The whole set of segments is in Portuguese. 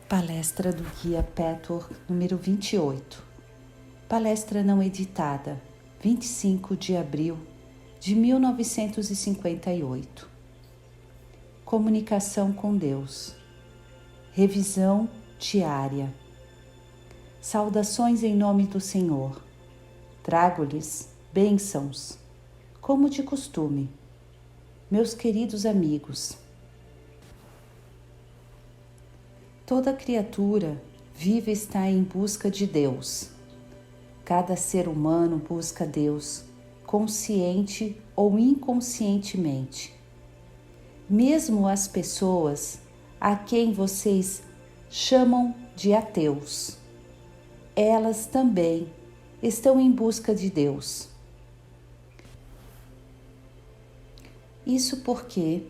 Palestra do Guia Petor, número 28. Palestra não editada, 25 de abril de 1958. Comunicação com Deus. Revisão diária. Saudações em nome do Senhor. Trago-lhes bênçãos, como de costume. Meus queridos amigos, toda criatura vive está em busca de Deus. Cada ser humano busca Deus, consciente ou inconscientemente. Mesmo as pessoas a quem vocês chamam de ateus, elas também estão em busca de Deus. Isso porque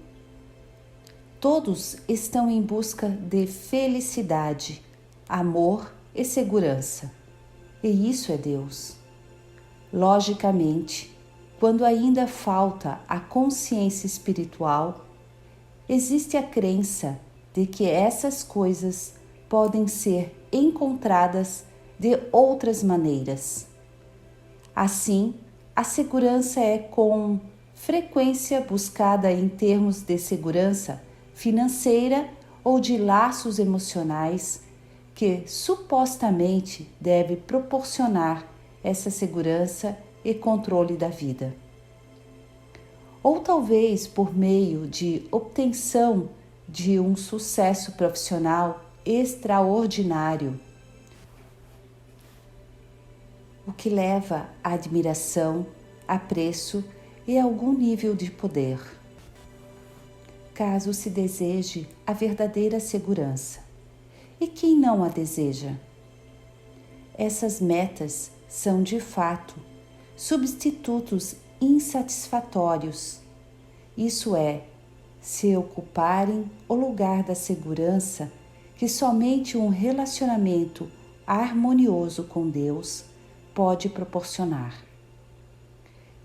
todos estão em busca de felicidade, amor e segurança. E isso é Deus. Logicamente, quando ainda falta a consciência espiritual, existe a crença de que essas coisas podem ser encontradas de outras maneiras. Assim, a segurança é com frequência buscada em termos de segurança financeira ou de laços emocionais que supostamente deve proporcionar essa segurança e controle da vida. Ou talvez por meio de obtenção de um sucesso profissional extraordinário, o que leva à admiração, apreço e algum nível de poder. Caso se deseje a verdadeira segurança. E quem não a deseja? Essas metas são, de fato, substitutos insatisfatórios. Isso é, se ocuparem o lugar da segurança que somente um relacionamento harmonioso com Deus pode proporcionar.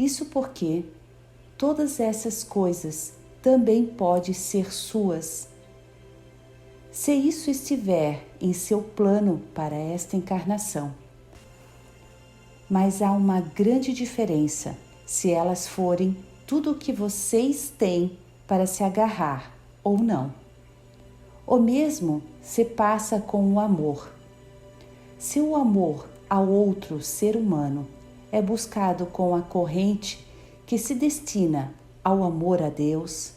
Isso porque todas essas coisas também podem ser suas, se isso estiver em seu plano para esta encarnação. Mas há uma grande diferença se elas forem tudo o que vocês têm para se agarrar ou não. O mesmo se passa com o amor. Se o amor ao outro ser humano é buscado com a corrente que se destina ao amor a Deus,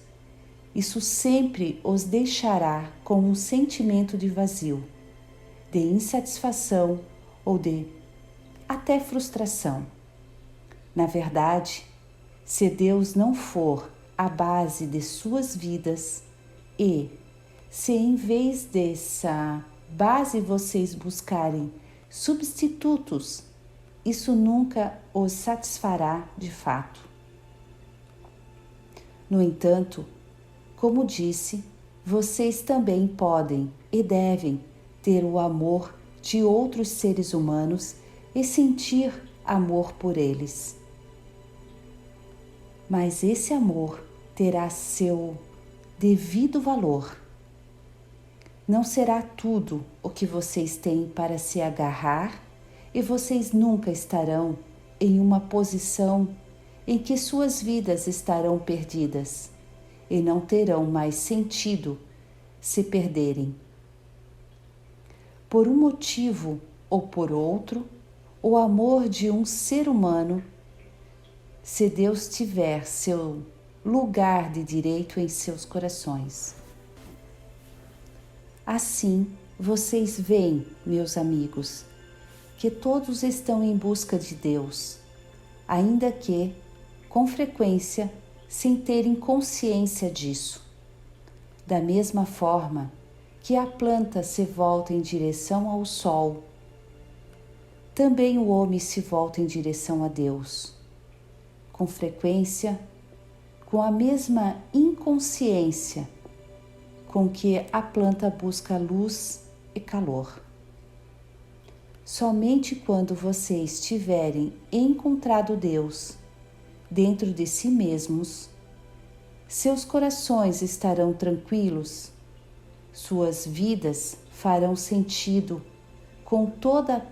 isso sempre os deixará com um sentimento de vazio, de insatisfação ou de até frustração. Na verdade, se Deus não for a base de suas vidas e se em vez dessa base vocês buscarem substitutos, isso nunca os satisfará de fato. No entanto, como disse, vocês também podem e devem ter o amor de outros seres humanos e sentir amor por eles. Mas esse amor terá seu devido valor. Não será tudo o que vocês têm para se agarrar e vocês nunca estarão em uma posição em que suas vidas estarão perdidas e não terão mais sentido se perderem. Por um motivo ou por outro, o amor de um ser humano, se Deus tiver seu lugar de direito em seus corações. Assim, vocês veem, meus amigos, que todos estão em busca de Deus, ainda que, com frequência, sem terem consciência disso. Da mesma forma que a planta se volta em direção ao sol, também o homem se volta em direção a Deus. Com frequência, com a mesma inconsciência com que a planta busca luz e calor. Somente quando vocês tiverem encontrado Deus dentro de si mesmos, seus corações estarão tranquilos suas vidas farão sentido com toda a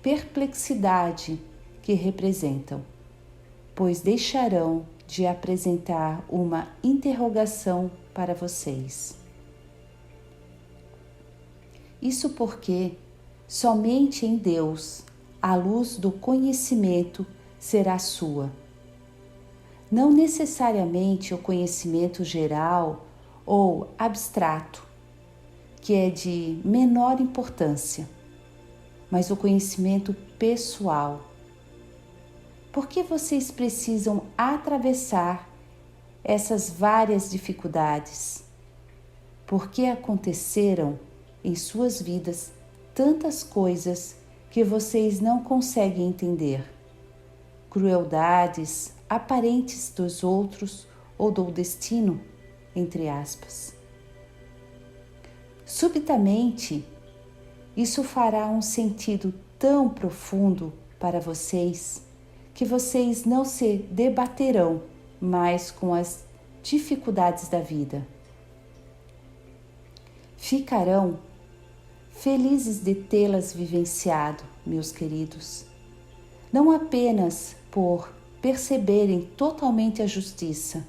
perplexidade que representam, pois deixarão de apresentar uma interrogação para vocês. Isso porque somente em Deus a luz do conhecimento será sua. Não necessariamente o conhecimento geral ou abstrato, que é de menor importância, mas o conhecimento pessoal. Por que vocês precisam atravessar essas várias dificuldades? Porque aconteceram em suas vidas tantas coisas que vocês não conseguem entender. Crueldades aparentes dos outros ou do destino, entre aspas. Subitamente, isso fará um sentido tão profundo para vocês que vocês não se debaterão mais com as dificuldades da vida. Ficarão felizes de tê-las vivenciado, meus queridos, não apenas por perceberem totalmente a justiça,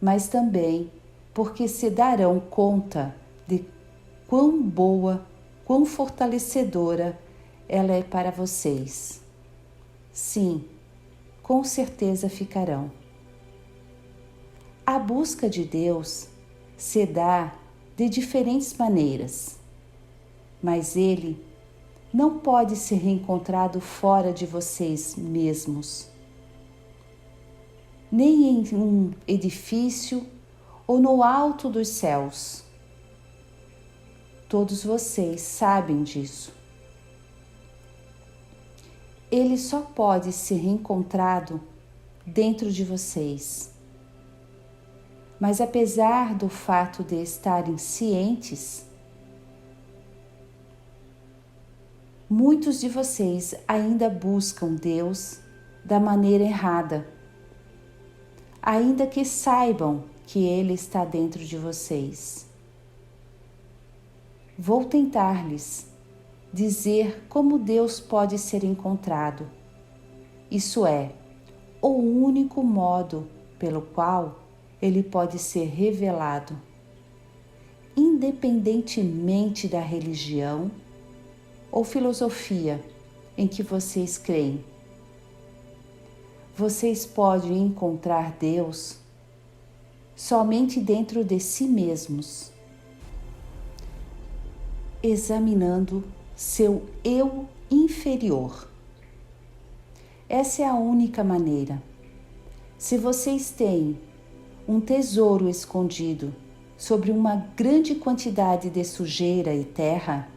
mas também porque se darão conta de quão boa, quão fortalecedora ela é para vocês. Sim, com certeza ficarão. A busca de Deus se dá de diferentes maneiras, mas Ele não pode ser reencontrado fora de vocês mesmos, nem em um edifício ou no alto dos céus. Todos vocês sabem disso. Ele só pode ser reencontrado dentro de vocês. Mas apesar do fato de estarem cientes, muitos de vocês ainda buscam Deus da maneira errada, ainda que saibam que Ele está dentro de vocês. Vou tentar-lhes dizer como Deus pode ser encontrado. Isso é, o único modo pelo qual Ele pode ser revelado, independentemente da religião ou filosofia em que vocês creem. Vocês podem encontrar Deus somente dentro de si mesmos, examinando seu eu inferior. Essa é a única maneira. Se vocês têm um tesouro escondido sobre uma grande quantidade de sujeira e terra,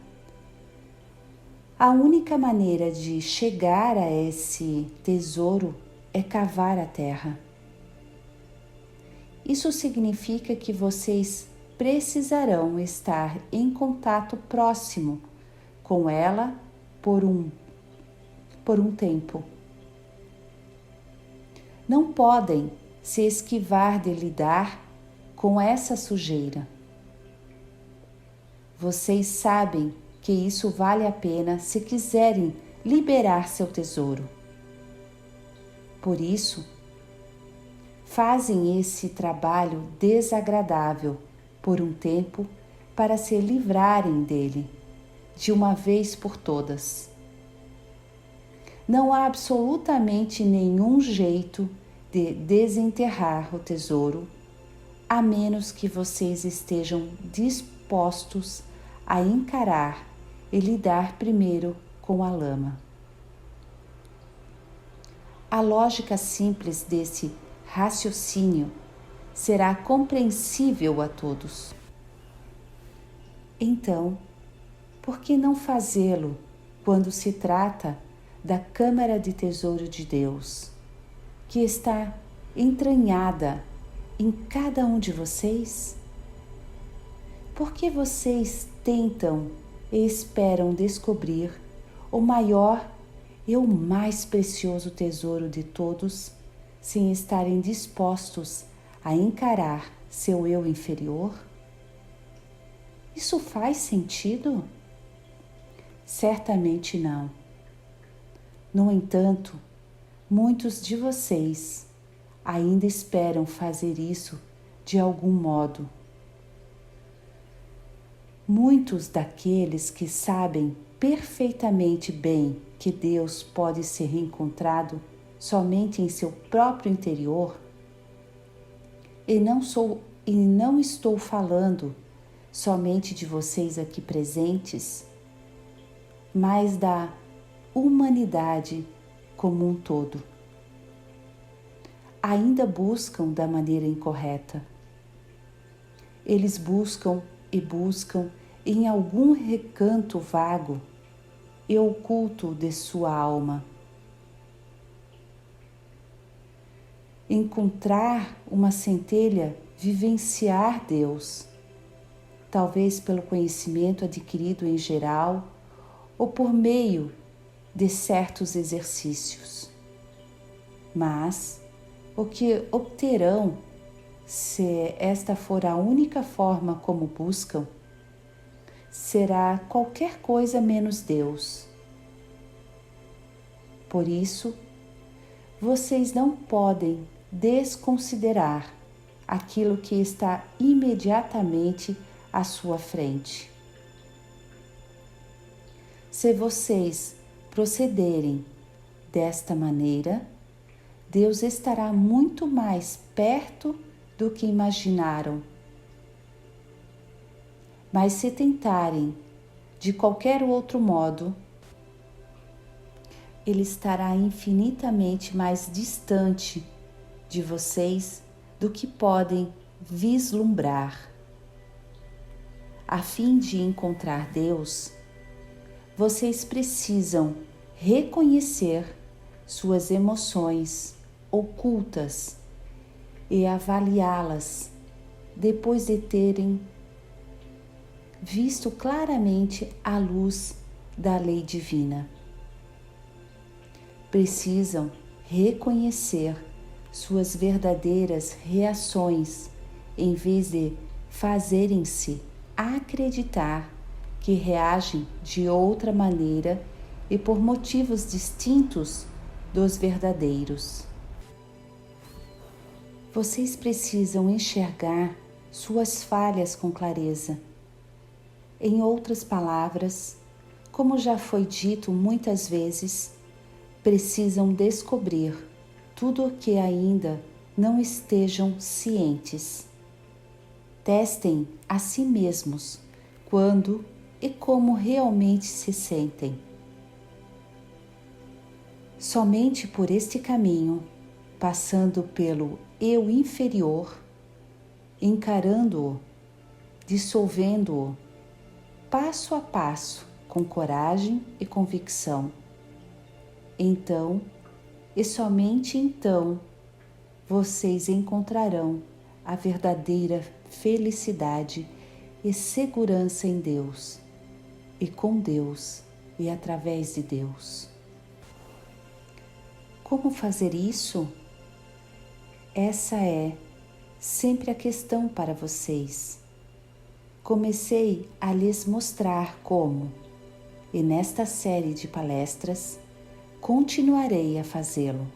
a única maneira de chegar a esse tesouro é cavar a terra. Isso significa que vocês precisarão estar em contato próximo com ela por um tempo. Não podem se esquivar de lidar com essa sujeira. Vocês sabem que isso vale a pena se quiserem liberar seu tesouro. Por isso, fazem esse trabalho desagradável por um tempo para se livrarem dele, de uma vez por todas. Não há absolutamente nenhum jeito de desenterrar o tesouro, a menos que vocês estejam dispostos a encarar e lidar primeiro com a lama. A lógica simples desse raciocínio será compreensível a todos. Então, por que não fazê-lo quando se trata da Câmara de Tesouro de Deus, que está entranhada em cada um de vocês? Por que vocês tentam e esperam descobrir o maior e o mais precioso tesouro de todos, sem estarem dispostos a encarar seu eu inferior? Isso faz sentido? Certamente não. No entanto, muitos de vocês ainda esperam fazer isso de algum modo. Muitos daqueles que sabem perfeitamente bem que Deus pode ser encontrado somente em seu próprio interior, e não estou falando somente de vocês aqui presentes, mas da humanidade como um todo. Ainda buscam da maneira incorreta. Eles buscam e buscam em algum recanto vago e oculto de sua alma. Encontrar uma centelha, vivenciar Deus, talvez pelo conhecimento adquirido em geral ou por meio de certos exercícios. Mas o que obterão, se esta for a única forma como buscam, será qualquer coisa menos Deus. Por isso, vocês não podem desconsiderar aquilo que está imediatamente à sua frente. Se vocês procederem desta maneira, Deus estará muito mais perto do que imaginaram. Mas se tentarem de qualquer outro modo, Ele estará infinitamente mais distante de vocês do que podem vislumbrar. A fim de encontrar Deus, vocês precisam reconhecer suas emoções ocultas e avaliá-las depois de terem visto claramente a luz da lei divina. Precisam reconhecer suas verdadeiras reações em vez de fazerem-se acreditar que reagem de outra maneira e por motivos distintos dos verdadeiros. Vocês precisam enxergar suas falhas com clareza. Em outras palavras, como já foi dito muitas vezes, precisam descobrir tudo o que ainda não estejam cientes. Testem a si mesmos quando e como realmente se sentem. Somente por este caminho, passando pelo eu inferior, encarando-o, dissolvendo-o, passo a passo, com coragem e convicção. Então, e somente então, vocês encontrarão a verdadeira felicidade e segurança em Deus, e com Deus e através de Deus. Como fazer isso? Essa é sempre a questão para vocês. Comecei a lhes mostrar como, e nesta série de palestras, continuarei a fazê-lo.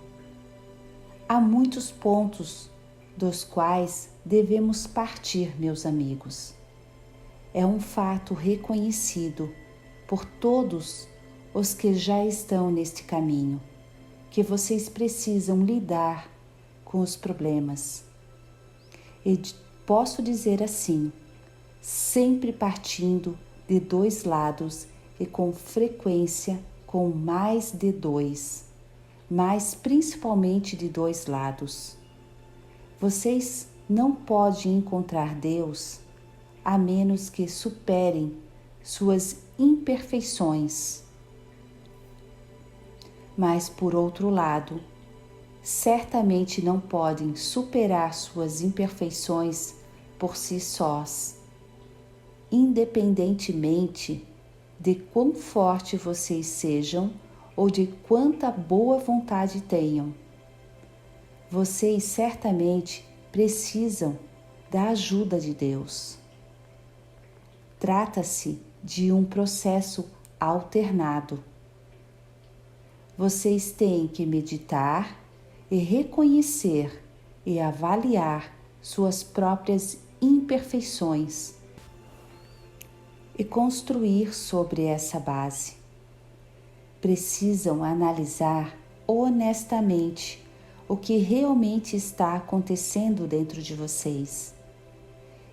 Há muitos pontos dos quais devemos partir, meus amigos. É um fato reconhecido por todos os que já estão neste caminho, que vocês precisam lidar com os problemas. E posso dizer assim, sempre partindo de dois lados e com frequência com mais de dois, mas principalmente de dois lados. Vocês não podem encontrar Deus a menos que superem suas imperfeições. Mas, por outro lado, certamente não podem superar suas imperfeições por si sós, independentemente de quão forte vocês sejam ou de quanta boa vontade tenham. Vocês certamente precisam da ajuda de Deus. Trata-se de um processo alternado. Vocês têm que meditar e reconhecer e avaliar suas próprias imperfeições e construir sobre essa base. Precisam analisar honestamente o que realmente está acontecendo dentro de vocês.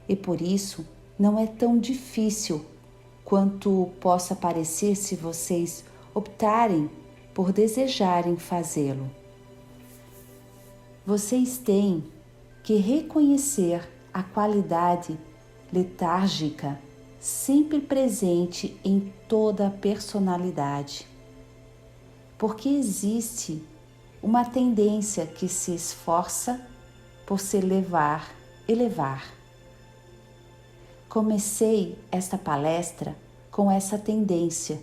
E por isso não é tão difícil quanto possa parecer se vocês optarem por desejarem fazê-lo. Vocês têm que reconhecer a qualidade letárgica sempre presente em toda a personalidade, porque existe uma tendência que se esforça por se elevar. Comecei esta palestra com essa tendência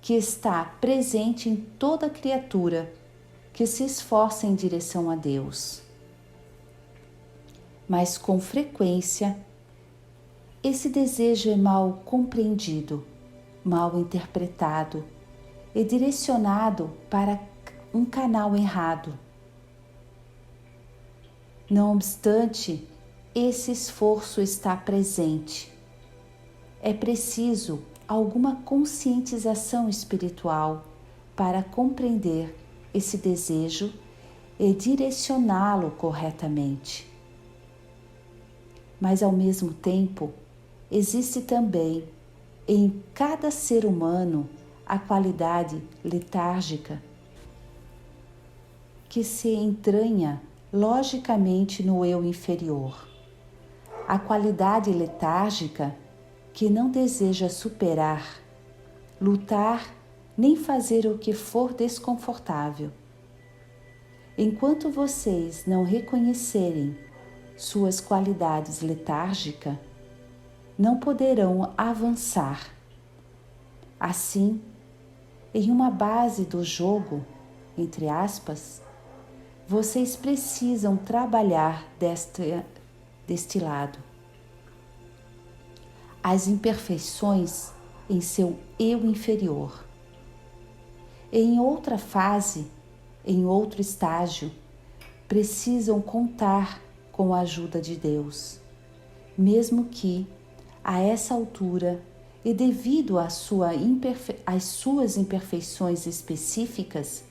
que está presente em toda criatura que se esforça em direção a Deus. Mas com frequência, esse desejo é mal compreendido, mal interpretado e direcionado para um canal errado. Não obstante, esse esforço está presente. É preciso alguma conscientização espiritual para compreender esse desejo e direcioná-lo corretamente. Mas ao mesmo tempo, existe também em cada ser humano a qualidade letárgica que se entranha logicamente no eu inferior. A qualidade letárgica que não deseja superar, lutar nem fazer o que for desconfortável. Enquanto vocês não reconhecerem suas qualidades letárgicas, não poderão avançar. Assim, em uma base do jogo, entre aspas, vocês precisam trabalhar deste lado. As imperfeições em seu eu inferior. Em outra fase, em outro estágio, precisam contar com a ajuda de Deus, mesmo que, a essa altura, e devido às suas imperfeições específicas,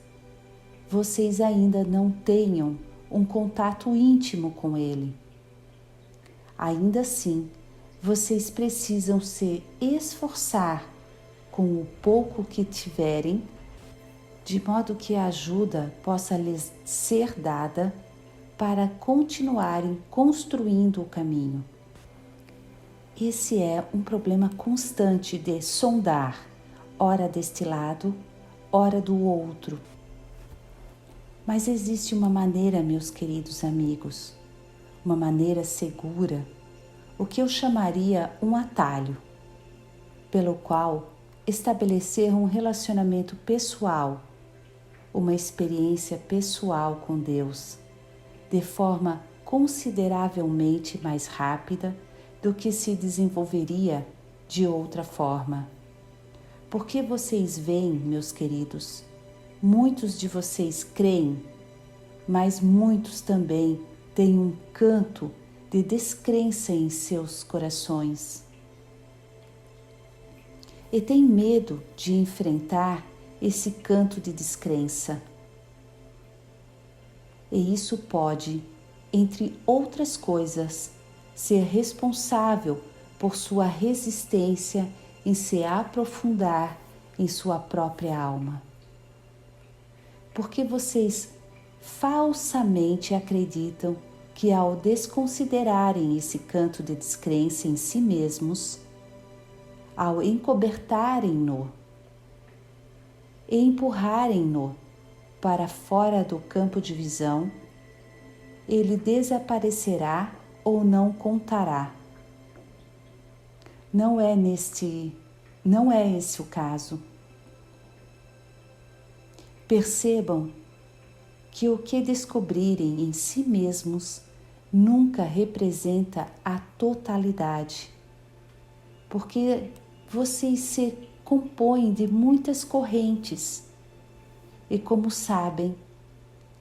vocês ainda não tenham um contato íntimo com Ele. Ainda assim, vocês precisam se esforçar com o pouco que tiverem, de modo que a ajuda possa lhes ser dada para continuarem construindo o caminho. Esse é um problema constante de sondar, ora deste lado, ora do outro. Mas existe uma maneira, meus queridos amigos, uma maneira segura, o que eu chamaria um atalho, pelo qual estabelecer um relacionamento pessoal, uma experiência pessoal com Deus, de forma consideravelmente mais rápida do que se desenvolveria de outra forma. Porque vocês veem, meus queridos, muitos de vocês creem, mas muitos também têm um canto de descrença em seus corações. E têm medo de enfrentar esse canto de descrença. E isso pode, entre outras coisas, ser responsável por sua resistência em se aprofundar em sua própria alma. Porque vocês falsamente acreditam que ao desconsiderarem esse canto de descrença em si mesmos, ao encobertarem-no e empurrarem-no para fora do campo de visão, ele desaparecerá ou não contará. Não é esse o caso. Percebam que o que descobrirem em si mesmos nunca representa a totalidade. porque vocês se compõem de muitas correntes e, como sabem,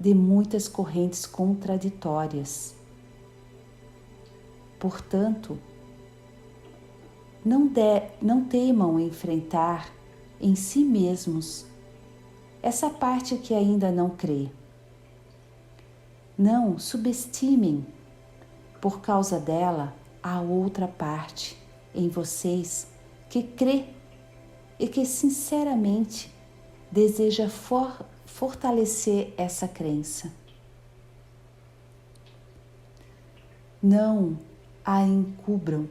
de muitas correntes contraditórias. Portanto, não temam enfrentar em si mesmos essa parte que ainda não crê. Não subestimem, por causa dela, a outra parte em vocês que crê e que sinceramente deseja fortalecer essa crença. Não a encubram,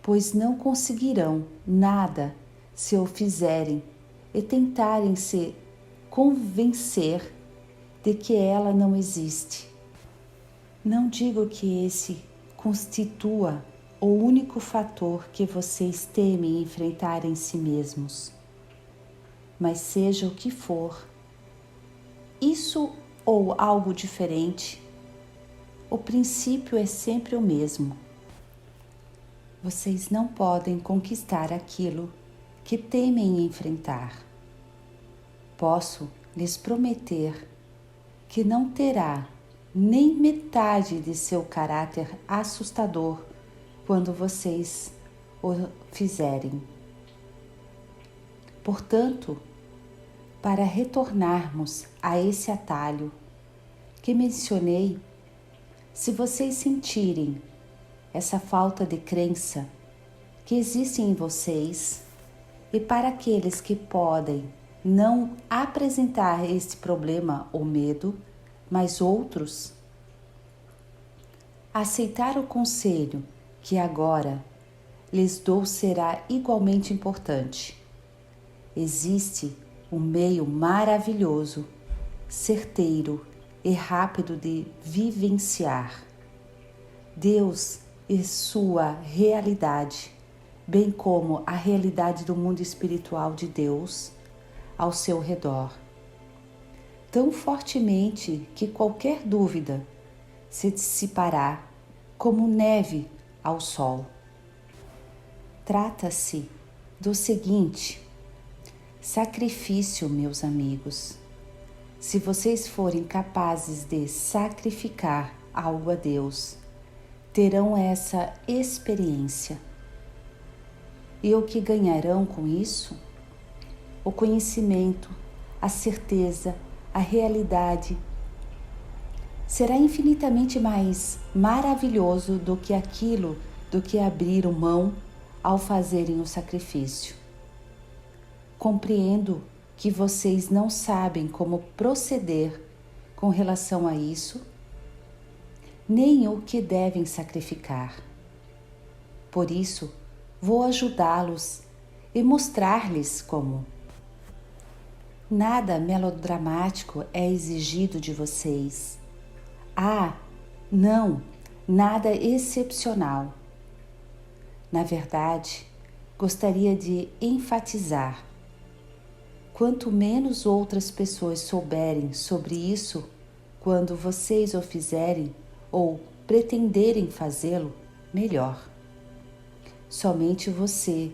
pois não conseguirão nada se o fizerem e tentarem se convencer de que ela não existe. Não digo que esse constitua o único fator que vocês temem enfrentar em si mesmos, mas seja o que for, isso ou algo diferente, o princípio é sempre o mesmo. Vocês não podem conquistar aquilo que temem enfrentar. Posso lhes prometer que não terá nem metade de seu caráter assustador quando vocês o fizerem. Portanto, para retornarmos a esse atalho que mencionei, se vocês sentirem essa falta de crença que existe em vocês, e para aqueles que podem não apresentar esse problema ou medo, mas outros, aceitar o conselho que agora lhes dou será igualmente importante. Existe um meio maravilhoso, certeiro e rápido de vivenciar Deus e sua realidade, bem como a realidade do mundo espiritual de Deus ao seu redor, tão fortemente que qualquer dúvida se dissipará como neve ao sol. Trata-se do seguinte: sacrifício, meus amigos. Se vocês forem capazes de sacrificar algo a Deus, terão essa experiência. E o que ganharão com isso? O conhecimento, a certeza, a realidade. Será infinitamente mais maravilhoso do que aquilo do que abriram mão ao fazerem o sacrifício. Compreendo que vocês não sabem como proceder com relação a isso, nem o que devem sacrificar. Por isso, vou ajudá-los e mostrar-lhes como. Nada melodramático é exigido de vocês. Não, nada excepcional. Na verdade, gostaria de enfatizar: quanto menos outras pessoas souberem sobre isso quando vocês o fizerem ou pretenderem fazê-lo, melhor. Somente você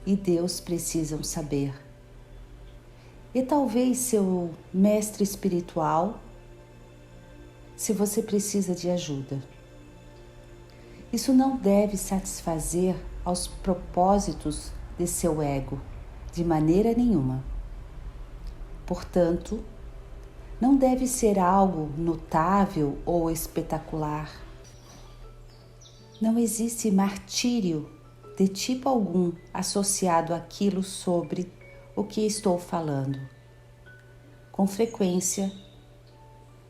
e Deus precisam saber. E talvez seu mestre espiritual, se você precisa de ajuda. Isso não deve satisfazer aos propósitos de seu ego, de maneira nenhuma. Portanto, não deve ser algo notável ou espetacular. Não existe martírio de tipo algum associado àquilo sobre o que estou falando. Com frequência,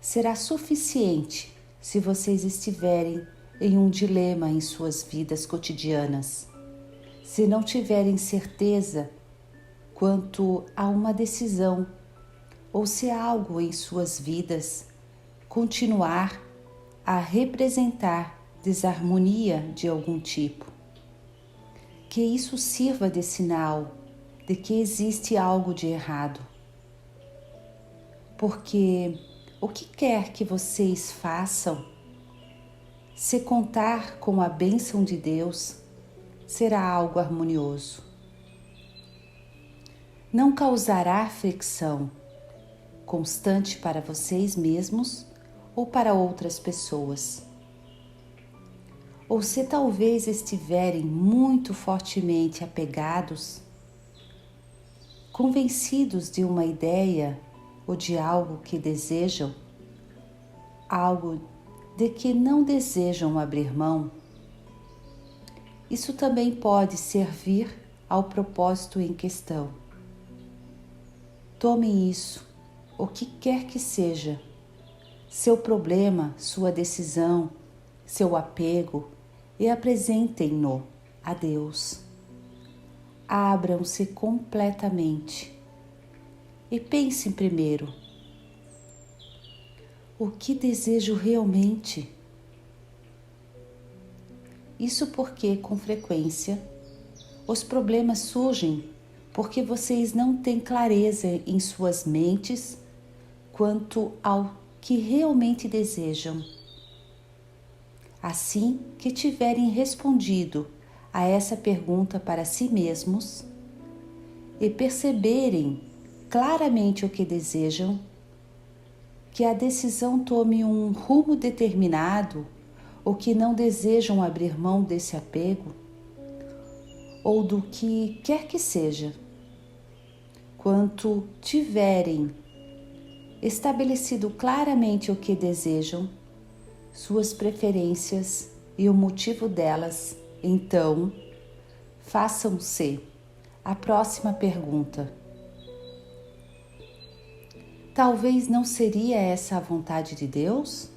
será suficiente se vocês estiverem em um dilema em suas vidas cotidianas, se não tiverem certeza quanto a uma decisão ou se algo em suas vidas continuar a representar desarmonia de algum tipo. Que isso sirva de sinal de que existe algo de errado. Porque o que quer que vocês façam, se contar com a bênção de Deus, será algo harmonioso. Não causará fricção constante para vocês mesmos ou para outras pessoas. Ou se talvez estiverem muito fortemente apegados, convencidos de uma ideia ou de algo que desejam, algo de que não desejam abrir mão, isso também pode servir ao propósito em questão. Tomem isso, o que quer que seja, seu problema, sua decisão, seu apego, e apresentem-no a Deus. Abram-se completamente e pensem primeiro: o que desejo realmente? Isso porque, com frequência, os problemas surgem porque vocês não têm clareza em suas mentes quanto ao que realmente desejam. Assim que tiverem respondido a essa pergunta para si mesmos e perceberem claramente o que desejam, que a decisão tome um rumo determinado ou que não desejam abrir mão desse apego, ou do que quer que seja, quando tiverem estabelecido claramente o que desejam, suas preferências e o motivo delas, então, façam-se a próxima pergunta. Talvez não seria essa a vontade de Deus?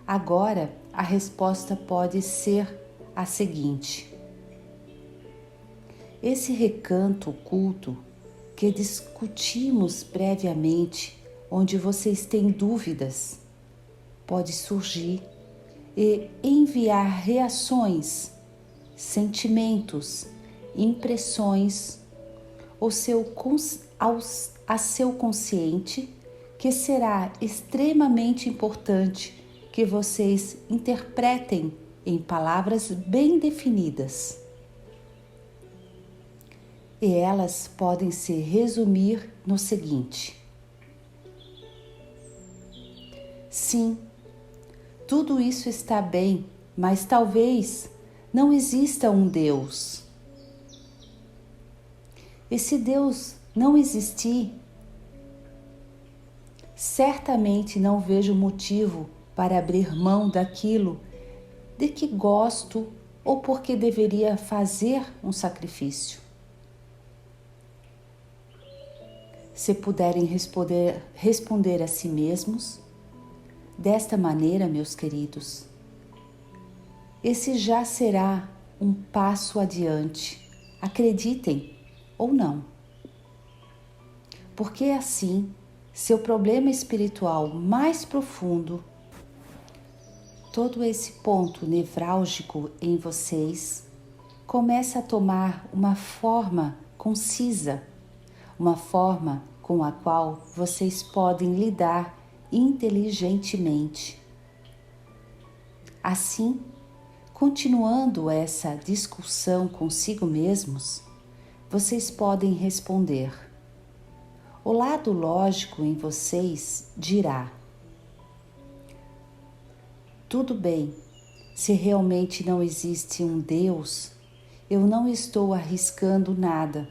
Agora, a resposta pode ser a seguinte: esse recanto oculto que discutimos previamente, onde vocês têm dúvidas, pode surgir e enviar reações, sentimentos, impressões a seu consciente, que será extremamente importante que vocês interpretem em palavras bem definidas. E elas podem se resumir no seguinte: sim, tudo isso está bem, mas talvez não exista um Deus. E se Deus não existir, certamente não vejo motivo para abrir mão daquilo de que gosto ou porque deveria fazer um sacrifício. Se puderem responder a si mesmos desta maneira, meus queridos, esse já será um passo adiante, acreditem ou não. Porque assim, seu problema espiritual mais profundo, todo esse ponto nevrálgico em vocês, começa a tomar uma forma concisa, uma forma com a qual vocês podem lidar inteligentemente. Assim, continuando essa discussão consigo mesmos, vocês podem responder. O lado lógico em vocês dirá: tudo bem, se realmente não existe um Deus, eu não estou arriscando nada,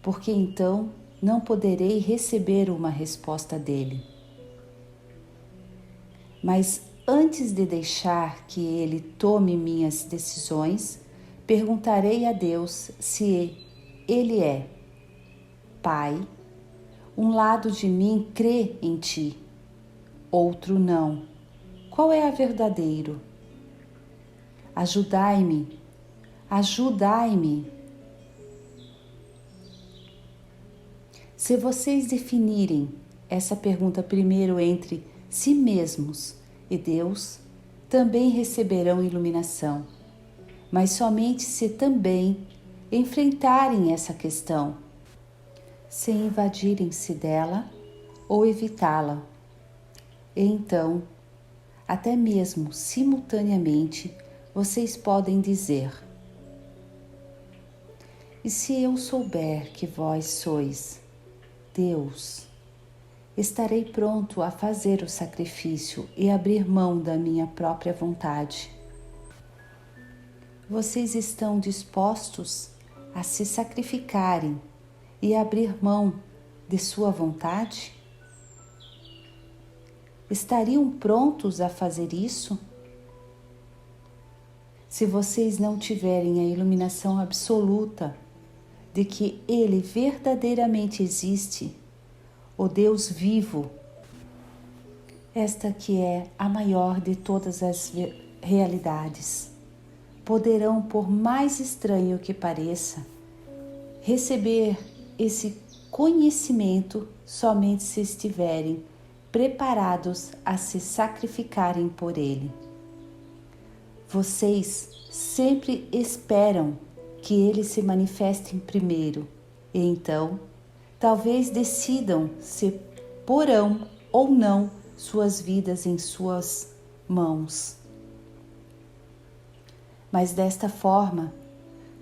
porque então não poderei receber uma resposta dele. Mas antes de deixar que ele tome minhas decisões, perguntarei a Deus se ele é Pai. Um lado de mim crê em ti, outro não. Qual é a verdadeiro? Ajudai-me, ajudai-me. Se vocês definirem essa pergunta primeiro entre si mesmos e Deus, também receberão iluminação, mas somente se também enfrentarem essa questão, sem invadirem-se dela ou evitá-la. E então, até mesmo simultaneamente, vocês podem dizer: e se eu souber que vós sois Deus, estarei pronto a fazer o sacrifício e abrir mão da minha própria vontade. Vocês estão dispostos a se sacrificarem e abrir mão de sua vontade? Estariam prontos a fazer isso? Se vocês não tiverem a iluminação absoluta de que Ele verdadeiramente existe, o Deus vivo, esta que é a maior de todas as realidades, poderão, por mais estranho que pareça, receber esse conhecimento somente se estiverem preparados a se sacrificarem por Ele. Vocês sempre esperam que Ele se manifeste primeiro e então talvez decidam se porão ou não suas vidas em suas mãos. Mas desta forma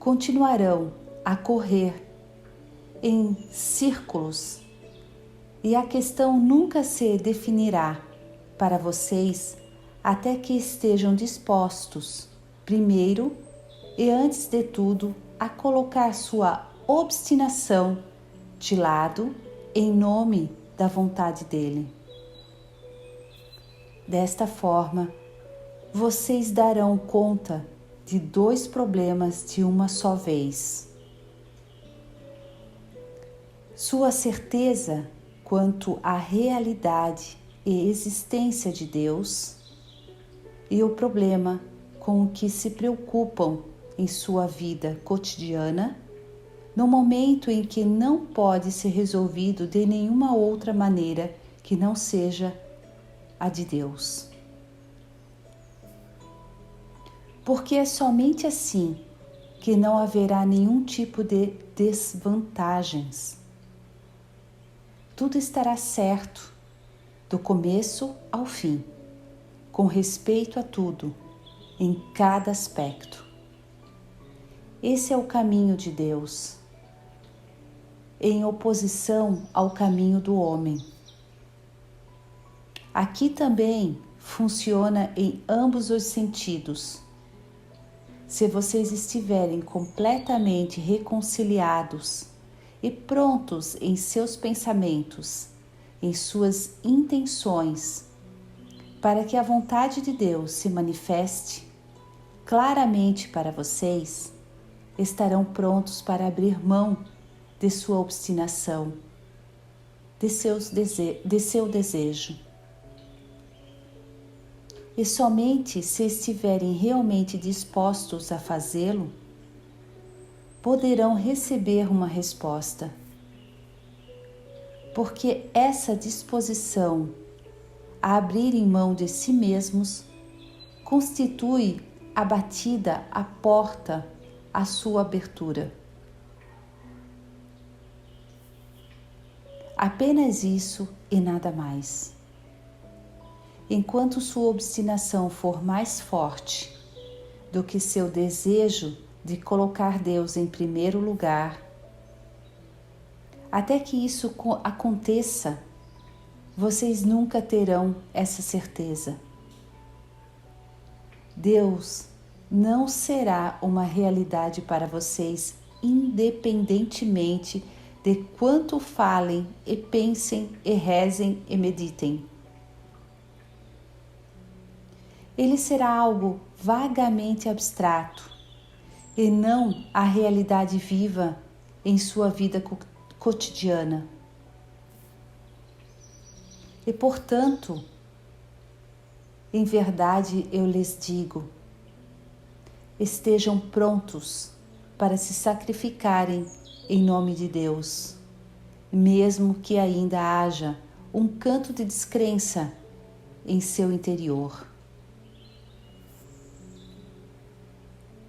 continuarão a correr em círculos e a questão nunca se definirá para vocês até que estejam dispostos, primeiro e antes de tudo, a colocar sua obstinação de lado em nome da vontade dele. Desta forma, vocês darão conta de 2 problemas de uma só vez: sua certeza quanto à realidade e existência de Deus e o problema com o que se preocupam em sua vida cotidiana, no momento em que não pode ser resolvido de nenhuma outra maneira que não seja a de Deus. Porque é somente assim que não haverá nenhum tipo de desvantagens. Tudo estará certo, do começo ao fim, com respeito a tudo, em cada aspecto. Esse é o caminho de Deus, em oposição ao caminho do homem. Aqui também funciona em ambos os sentidos. Se vocês estiverem completamente reconciliados e prontos em seus pensamentos, em suas intenções, para que a vontade de Deus se manifeste claramente para vocês, estarão prontos para abrir mão de sua obstinação, de seu desejo. E somente se estiverem realmente dispostos a fazê-lo, poderão receber uma resposta. Porque essa disposição a abrirem mão de si mesmos constitui a batida à porta à sua abertura. Apenas isso e nada mais. Enquanto sua obstinação for mais forte do que seu desejo de colocar Deus em primeiro lugar, até que isso aconteça, vocês nunca terão essa certeza. Deus não será uma realidade para vocês independentemente de quanto falem e pensem e rezem e meditem. Ele será algo vagamente abstrato e não a realidade viva em sua vida cotidiana. E, portanto, em verdade eu lhes digo, estejam prontos para se sacrificarem em nome de Deus, mesmo que ainda haja um canto de descrença em seu interior.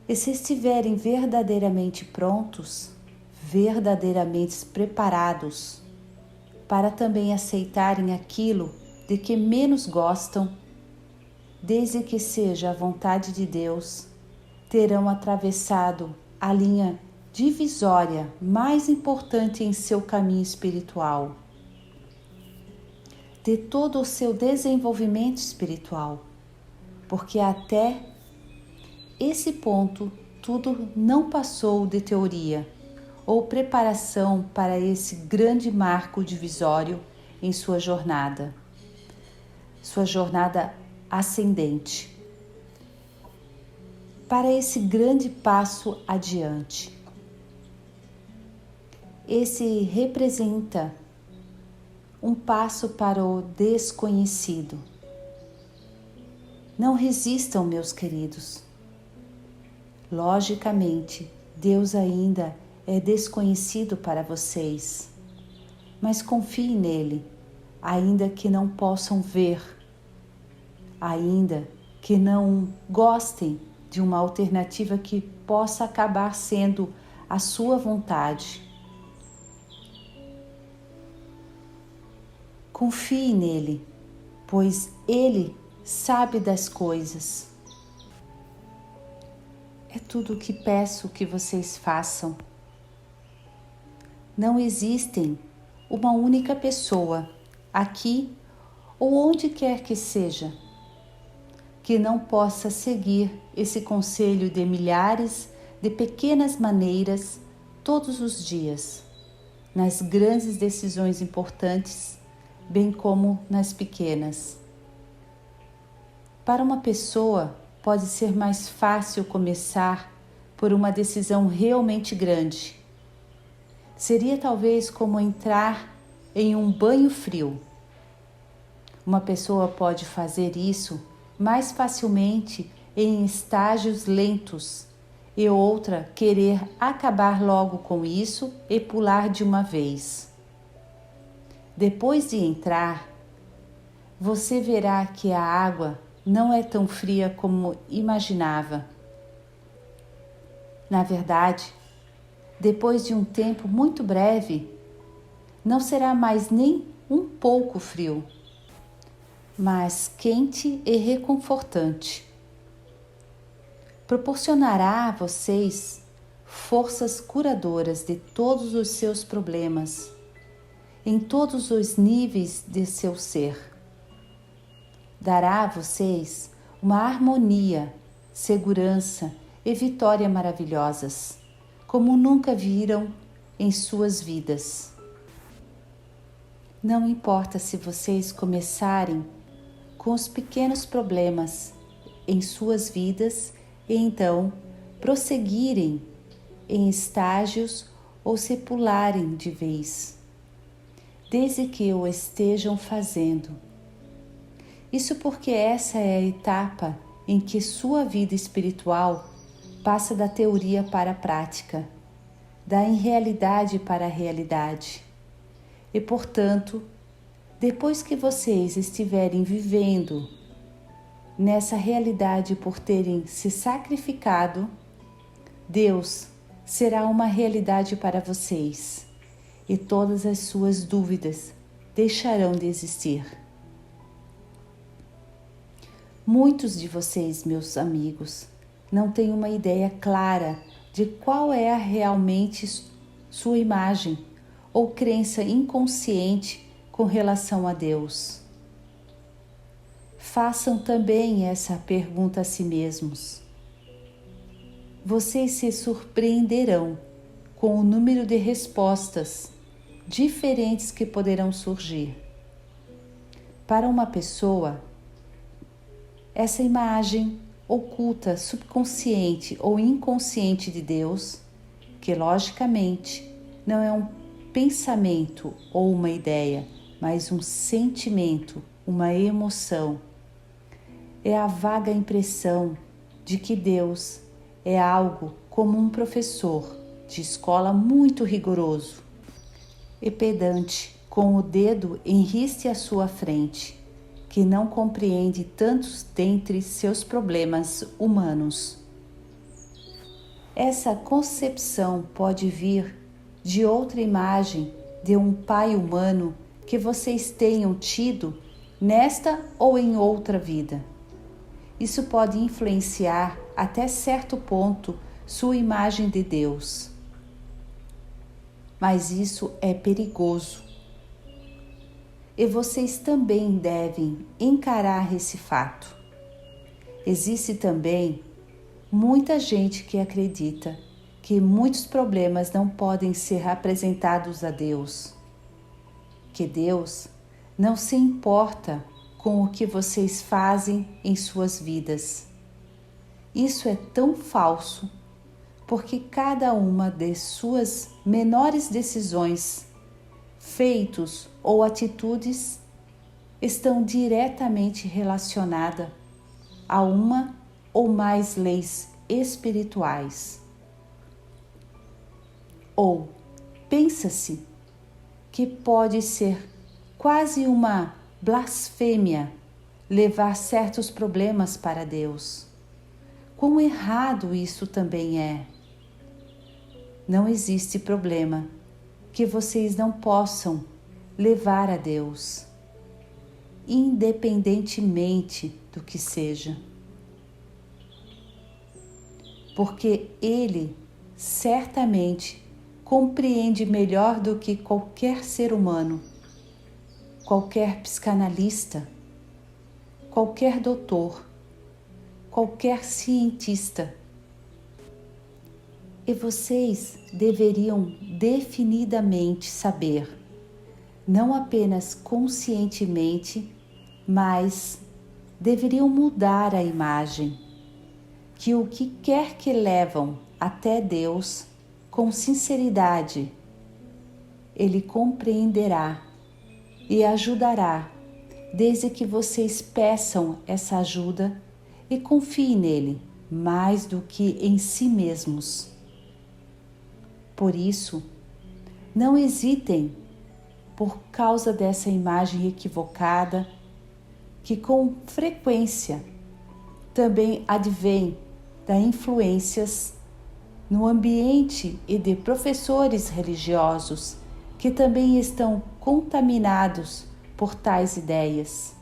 E se estiverem verdadeiramente prontos, verdadeiramente preparados para também aceitarem aquilo de que menos gostam, desde que seja a vontade de Deus, terão atravessado a linha divisória mais importante em seu caminho espiritual, de todo o seu desenvolvimento espiritual, porque até esse ponto tudo não passou de teoria ou preparação para esse grande marco divisório em sua jornada ascendente, para esse grande passo adiante. Esse representa um passo para o desconhecido. Não resistam, meus queridos. Logicamente, Deus ainda é desconhecido para vocês, mas confiem nele, ainda que não possam ver, ainda que não gostem de uma alternativa que possa acabar sendo a sua vontade. Confie nele, pois ele sabe das coisas. É tudo o que peço que vocês façam. Não existem uma única pessoa, aqui ou onde quer que seja, que não possa seguir esse conselho de milhares de pequenas maneiras todos os dias, nas grandes decisões importantes, bem como nas pequenas. Para uma pessoa, pode ser mais fácil começar por uma decisão realmente grande. Seria talvez como entrar em um banho frio. Uma pessoa pode fazer isso mais facilmente em estágios lentos e outra querer acabar logo com isso e pular de uma vez. Depois de entrar, você verá que a água não é tão fria como imaginava. Na verdade, depois de um tempo muito breve, não será mais nem um pouco frio, mas quente e reconfortante. Proporcionará a vocês forças curadoras de todos os seus problemas, em todos os níveis de seu ser. Dará a vocês uma harmonia, segurança e vitória maravilhosas, como nunca viram em suas vidas. Não importa se vocês começarem com os pequenos problemas em suas vidas e então prosseguirem em estágios ou se pularem de vez, desde que o estejam fazendo. Isso porque essa é a etapa em que sua vida espiritual passa da teoria para a prática, da irrealidade para a realidade. E, portanto, depois que vocês estiverem vivendo nessa realidade por terem se sacrificado, Deus será uma realidade para vocês e todas as suas dúvidas deixarão de existir. Muitos de vocês, meus amigos, não têm uma ideia clara de qual é realmente sua imagem ou crença inconsciente com relação a Deus. Façam também essa pergunta a si mesmos. Vocês se surpreenderão com o número de respostas diferentes que poderão surgir. Para uma pessoa, essa imagem oculta, subconsciente ou inconsciente de Deus, que logicamente não é um pensamento ou uma ideia, mas um sentimento, uma emoção, é a vaga impressão de que Deus é algo como um professor de escola muito rigoroso e pedante, com o dedo em riste à sua frente, que não compreende tantos dentre seus problemas humanos. Essa concepção pode vir de outra imagem de um pai humano que vocês tenham tido nesta ou em outra vida. Isso pode influenciar até certo ponto, sua imagem de Deus. Mas isso é perigoso. E vocês também devem encarar esse fato. Existe também muita gente que acredita que muitos problemas não podem ser apresentados a Deus, que Deus não se importa com o que vocês fazem em suas vidas. Isso é tão falso, porque cada uma de suas menores decisões, feitos ou atitudes estão diretamente relacionadas a uma ou mais leis espirituais. Ou pensa-se que pode ser quase uma blasfêmia levar certos problemas para Deus. Quão errado isso também é! Não existe problema que vocês não possam levar a Deus, independentemente do que seja. Porque Ele certamente compreende melhor do que qualquer ser humano, qualquer psicanalista, qualquer doutor, qualquer cientista. E vocês deveriam definidamente saber, não apenas conscientemente, mas deveriam mudar a imagem, que o que quer que levam até Deus, com sinceridade, Ele compreenderá e ajudará, desde que vocês peçam essa ajuda e confiem nele mais do que em si mesmos. Por isso, não hesitem por causa dessa imagem equivocada que com frequência também advém das influências no ambiente e de professores religiosos que também estão contaminados por tais ideias.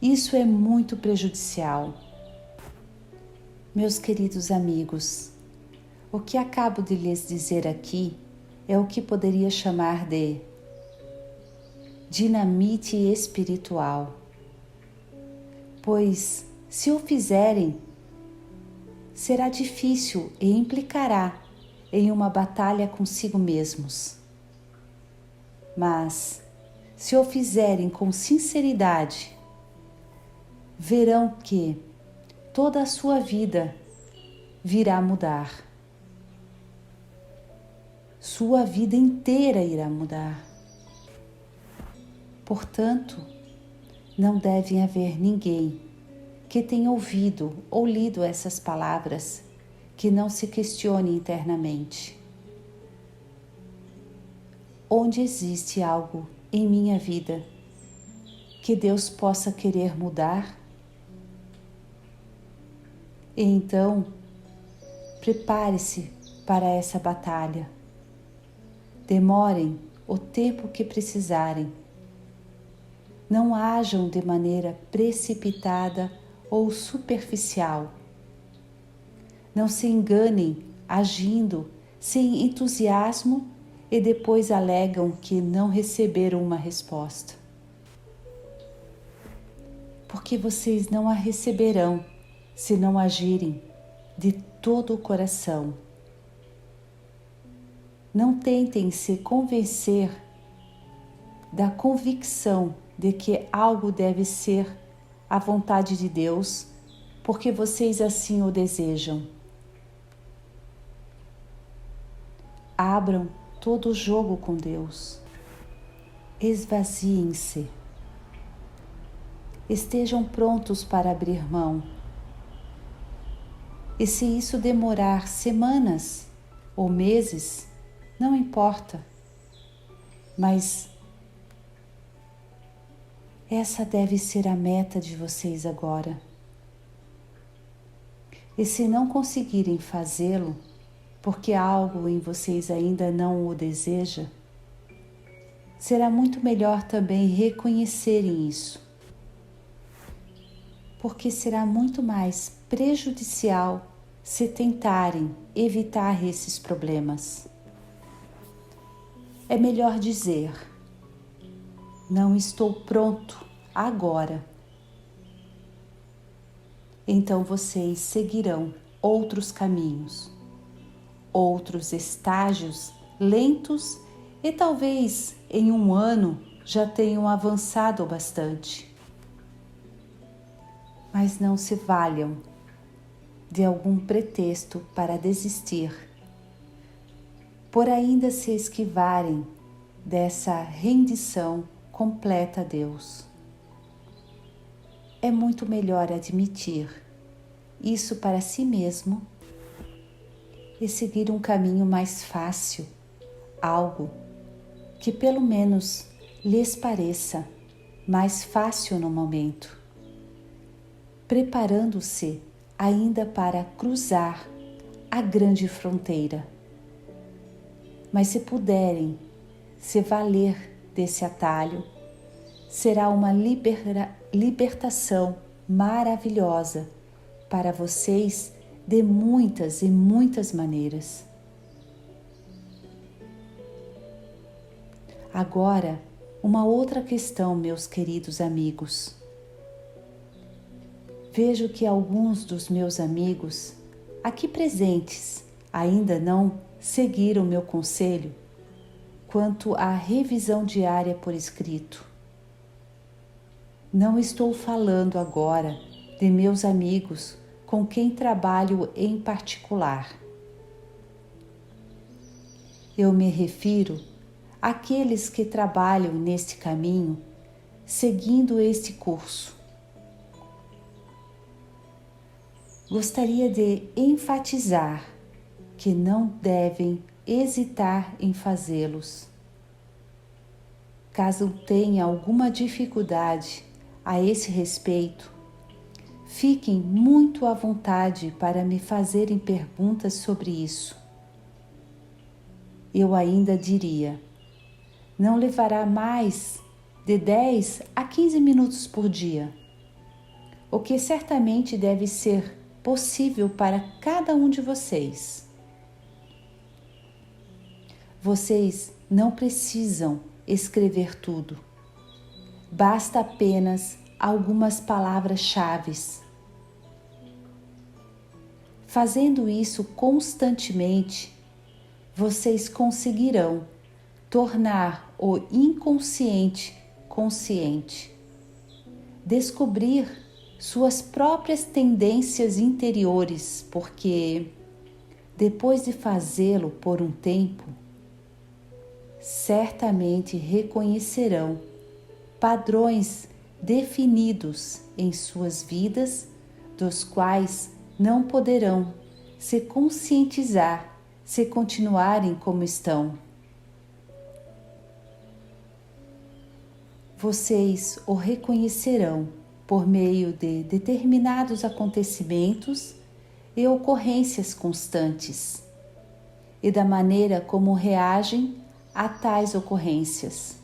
Isso é muito prejudicial. Meus queridos amigos, o que acabo de lhes dizer aqui é o que poderia chamar de dinamite espiritual. Pois, se o fizerem, será difícil e implicará em uma batalha consigo mesmos. Mas, se o fizerem com sinceridade, verão que toda a sua vida virá mudar. Sua vida inteira irá mudar. Portanto, não deve haver ninguém que tenha ouvido ou lido essas palavras que não se questione internamente. Onde existe algo em minha vida que Deus possa querer mudar? E então, prepare-se para essa batalha. Demorem o tempo que precisarem. Não ajam de maneira precipitada ou superficial. Não se enganem agindo sem entusiasmo e depois alegam que não receberam uma resposta. Porque vocês não a receberão se não agirem de todo o coração. Não tentem se convencer da convicção de que algo deve ser a vontade de Deus, porque vocês assim o desejam. Abram todo o jogo com Deus. Esvaziem-se. Estejam prontos para abrir mão. E se isso demorar semanas ou meses, não importa. Mas essa deve ser a meta de vocês agora. E se não conseguirem fazê-lo, porque algo em vocês ainda não o deseja, será muito melhor também reconhecerem isso. porque será muito mais prejudicial se tentarem evitar esses problemas. É melhor dizer: não estou pronto agora. Então vocês seguirão outros caminhos, outros estágios lentos e talvez em um ano já tenham avançado bastante. Mas não se valham de algum pretexto para desistir, por ainda se esquivarem dessa rendição completa a Deus. É muito melhor admitir isso para si mesmo e seguir um caminho mais fácil, algo que pelo menos lhes pareça mais fácil no momento, preparando-se ainda para cruzar a grande fronteira. Mas se puderem se valer desse atalho, será uma libertação maravilhosa para vocês de muitas e muitas maneiras. Agora, uma outra questão, meus queridos amigos. Vejo que alguns dos meus amigos aqui presentes ainda não seguiram meu conselho quanto à revisão diária por escrito. Não estou falando agora de meus amigos com quem trabalho em particular. Eu me refiro àqueles que trabalham neste caminho, seguindo este curso. Gostaria de enfatizar que não devem hesitar em fazê-los. Caso tenha alguma dificuldade a esse respeito, fiquem muito à vontade para me fazerem perguntas sobre isso. Eu ainda diria, não levará mais de 10 a 15 minutos por dia, o que certamente deve ser possível para cada um de vocês. Vocês não precisam escrever tudo. Basta apenas algumas palavras-chave. Fazendo isso constantemente, vocês conseguirão tornar o inconsciente consciente, descobrir suas próprias tendências interiores, porque depois de fazê-lo por um tempo, certamente reconhecerão padrões definidos em suas vidas, dos quais não poderão se conscientizar se continuarem como estão. Vocês o reconhecerão por meio de determinados acontecimentos e ocorrências constantes, e da maneira como reagem a tais ocorrências.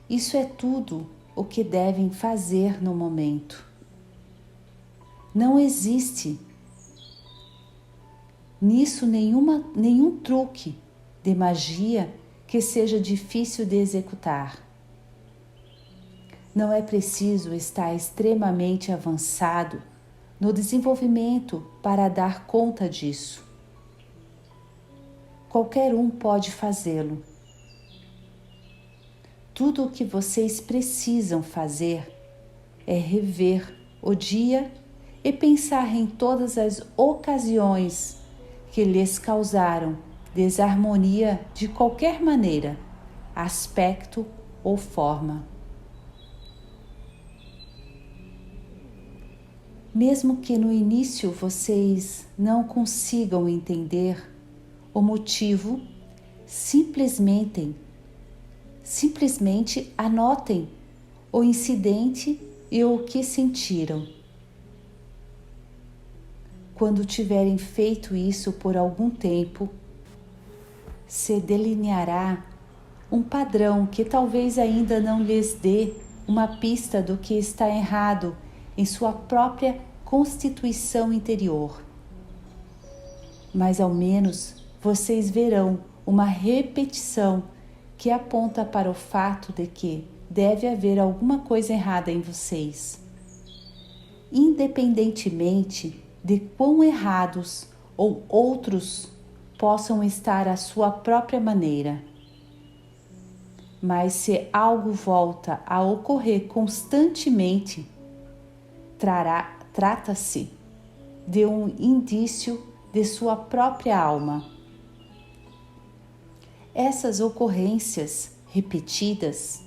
Isso é tudo o que devem fazer no momento. Não existe nisso nenhum truque de magia que seja difícil de executar. Não é preciso estar extremamente avançado no desenvolvimento para dar conta disso. Qualquer um pode fazê-lo. Tudo o que vocês precisam fazer é rever o dia e pensar em todas as ocasiões que lhes causaram desarmonia de qualquer maneira, aspecto ou forma. Mesmo que no início vocês não consigam entender o motivo, simplesmente anotem o incidente e o que sentiram. Quando tiverem feito isso por algum tempo, se delineará um padrão que talvez ainda não lhes dê uma pista do que está errado em sua própria constituição interior. Mas ao menos vocês verão uma repetição que aponta para o fato de que deve haver alguma coisa errada em vocês. Independentemente de quão errados ou outros possam estar à sua própria maneira. Mas se algo volta a ocorrer constantemente, trata-se de um indício de sua própria alma. Essas ocorrências repetidas,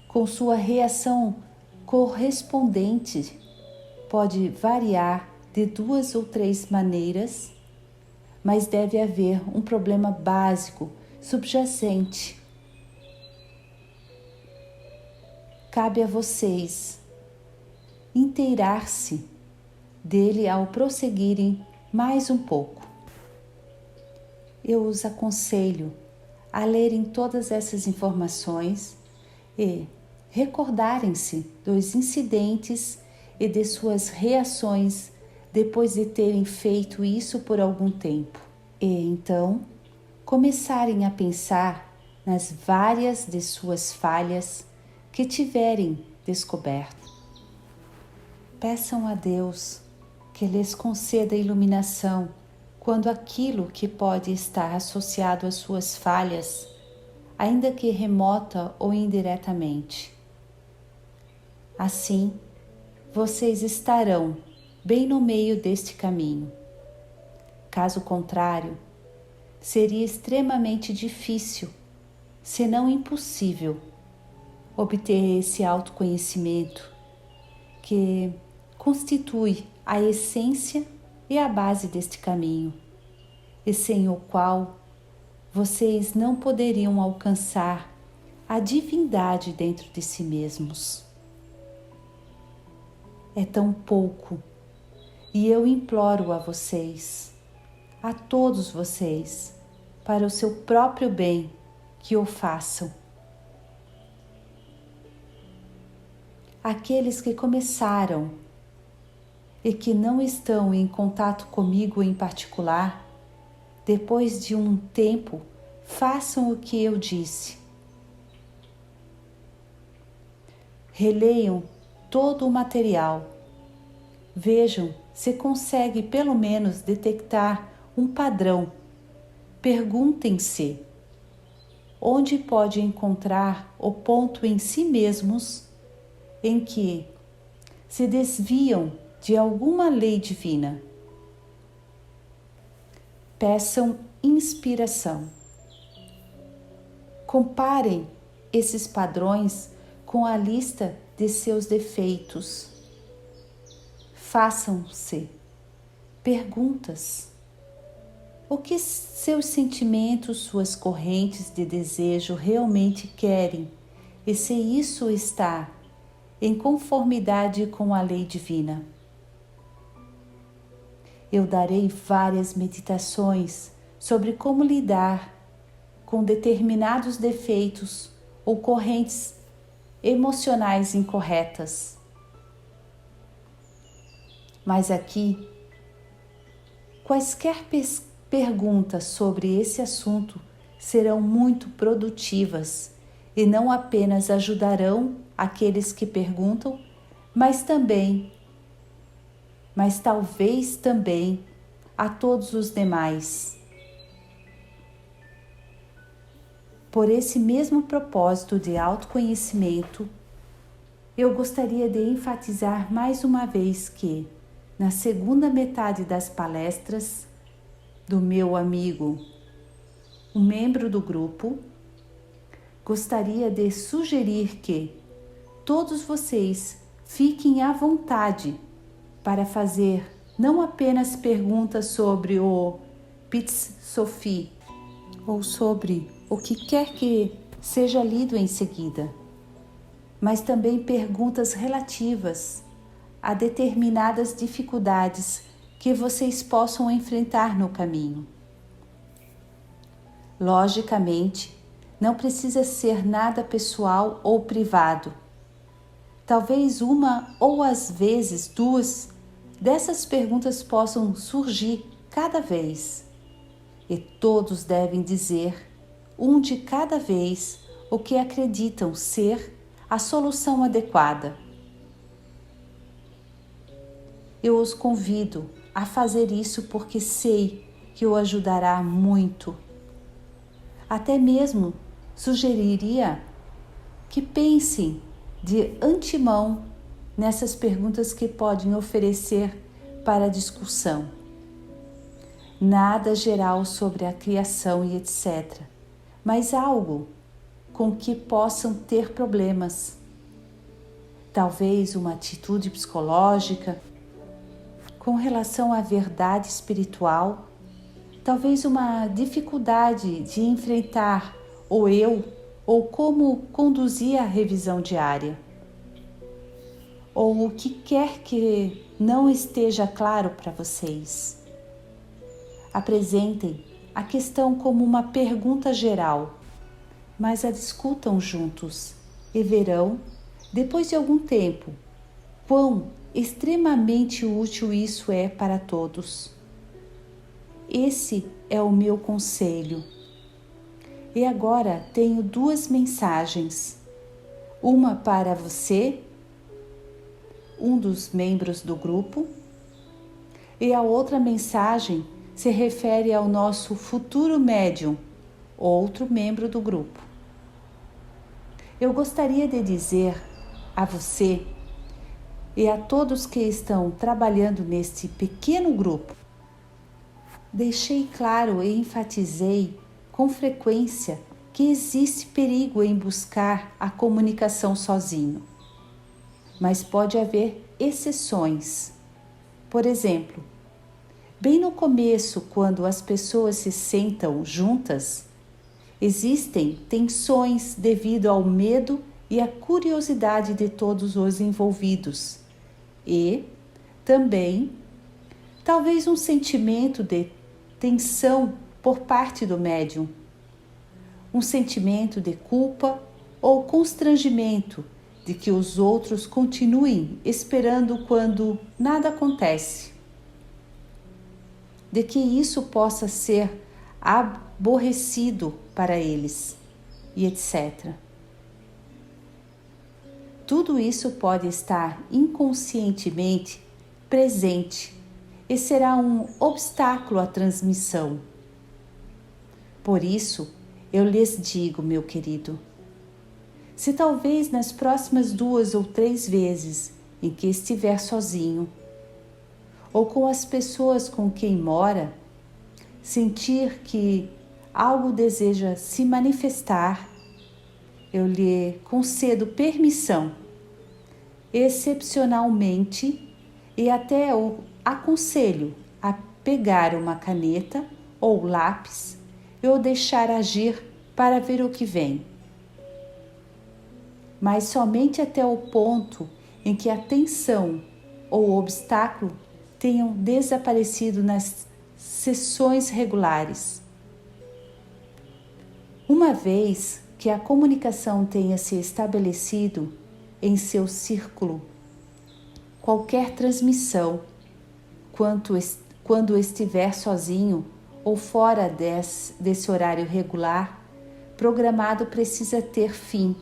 com sua reação correspondente, pode variar de 2 ou 3 maneiras, mas deve haver um problema básico subjacente. Cabe a vocês inteirar-se dele ao prosseguirem mais um pouco. Eu os aconselho a lerem todas essas informações e recordarem-se dos incidentes e de suas reações depois de terem feito isso por algum tempo. E então começarem a pensar nas várias de suas falhas que tiverem descoberto. Peçam a Deus que lhes conceda iluminação quando aquilo que pode estar associado às suas falhas, ainda que remota ou indiretamente. Assim, vocês estarão bem no meio deste caminho. Caso contrário, seria extremamente difícil, se não impossível, obter esse autoconhecimento que constitui a essência e a base deste caminho, e sem o qual vocês não poderiam alcançar a divindade dentro de si mesmos. É tão pouco, e eu imploro a vocês, a todos vocês, para o seu próprio bem, que o façam. Aqueles que começaram e que não estão em contato comigo em particular, depois de um tempo, façam o que eu disse. Releiam todo o material. Vejam se consegue pelo menos detectar um padrão. Perguntem-se onde pode encontrar o ponto em si mesmos em que se desviam de alguma lei divina. Peçam inspiração. Comparem esses padrões com a lista de seus defeitos. Façam-se perguntas. O que seus sentimentos, suas correntes de desejo realmente querem, e se isso está em conformidade com a lei divina? Eu darei várias meditações sobre como lidar com determinados defeitos ou correntes emocionais incorretas. Mas aqui, quaisquer perguntas sobre esse assunto serão muito produtivas e não apenas ajudarão aqueles que perguntam, mas talvez também a todos os demais. Por esse mesmo propósito de autoconhecimento, eu gostaria de enfatizar mais uma vez que, na segunda metade das palestras do meu amigo, um membro do grupo, gostaria de sugerir que todos vocês fiquem à vontade para fazer não apenas perguntas sobre o Pitz Sophie ou sobre o que quer que seja lido em seguida, mas também perguntas relativas a determinadas dificuldades que vocês possam enfrentar no caminho. Logicamente, não precisa ser nada pessoal ou privado, talvez uma ou às vezes duas dessas perguntas possam surgir cada vez. E todos devem dizer, um de cada vez, o que acreditam ser a solução adequada. Eu os convido a fazer isso porque sei que o ajudará muito. Até mesmo sugeriria que pensem de antemão nessas perguntas que podem oferecer para discussão. Nada geral sobre a criação e etc., mas algo com que possam ter problemas. Talvez uma atitude psicológica com relação à verdade espiritual, talvez uma dificuldade de enfrentar o eu ou como conduzir a revisão diária, ou o que quer que não esteja claro para vocês. Apresentem a questão como uma pergunta geral, mas a discutam juntos e verão, depois de algum tempo, quão extremamente útil isso é para todos. Esse é o meu conselho. E agora tenho duas mensagens. Uma para você, um dos membros do grupo, e a outra mensagem se refere ao nosso futuro médium, outro membro do grupo. Eu gostaria de dizer a você e a todos que estão trabalhando neste pequeno grupo, deixei claro e enfatizei com frequência que existe perigo em buscar a comunicação sozinho. Mas pode haver exceções. Por exemplo, bem no começo, quando as pessoas se sentam juntas, existem tensões devido ao medo e à curiosidade de todos os envolvidos. E, também, talvez um sentimento de tensão por parte do médium, um sentimento de culpa ou constrangimento de que os outros continuem esperando quando nada acontece, de que isso possa ser aborrecido para eles e etc. Tudo isso pode estar inconscientemente presente e será um obstáculo à transmissão. Por isso, eu lhes digo, meu querido, se talvez nas próximas 2 ou 3 vezes em que estiver sozinho, ou com as pessoas com quem mora, sentir que algo deseja se manifestar, eu lhe concedo permissão, excepcionalmente, e até o aconselho a pegar uma caneta ou lápis e o deixar agir para ver o que vem. Mas somente até o ponto em que a tensão ou obstáculo tenham desaparecido nas sessões regulares. Uma vez que a comunicação tenha se estabelecido em seu círculo, qualquer transmissão, quando estiver sozinho ou fora desse horário regular, programado, precisa ter fim.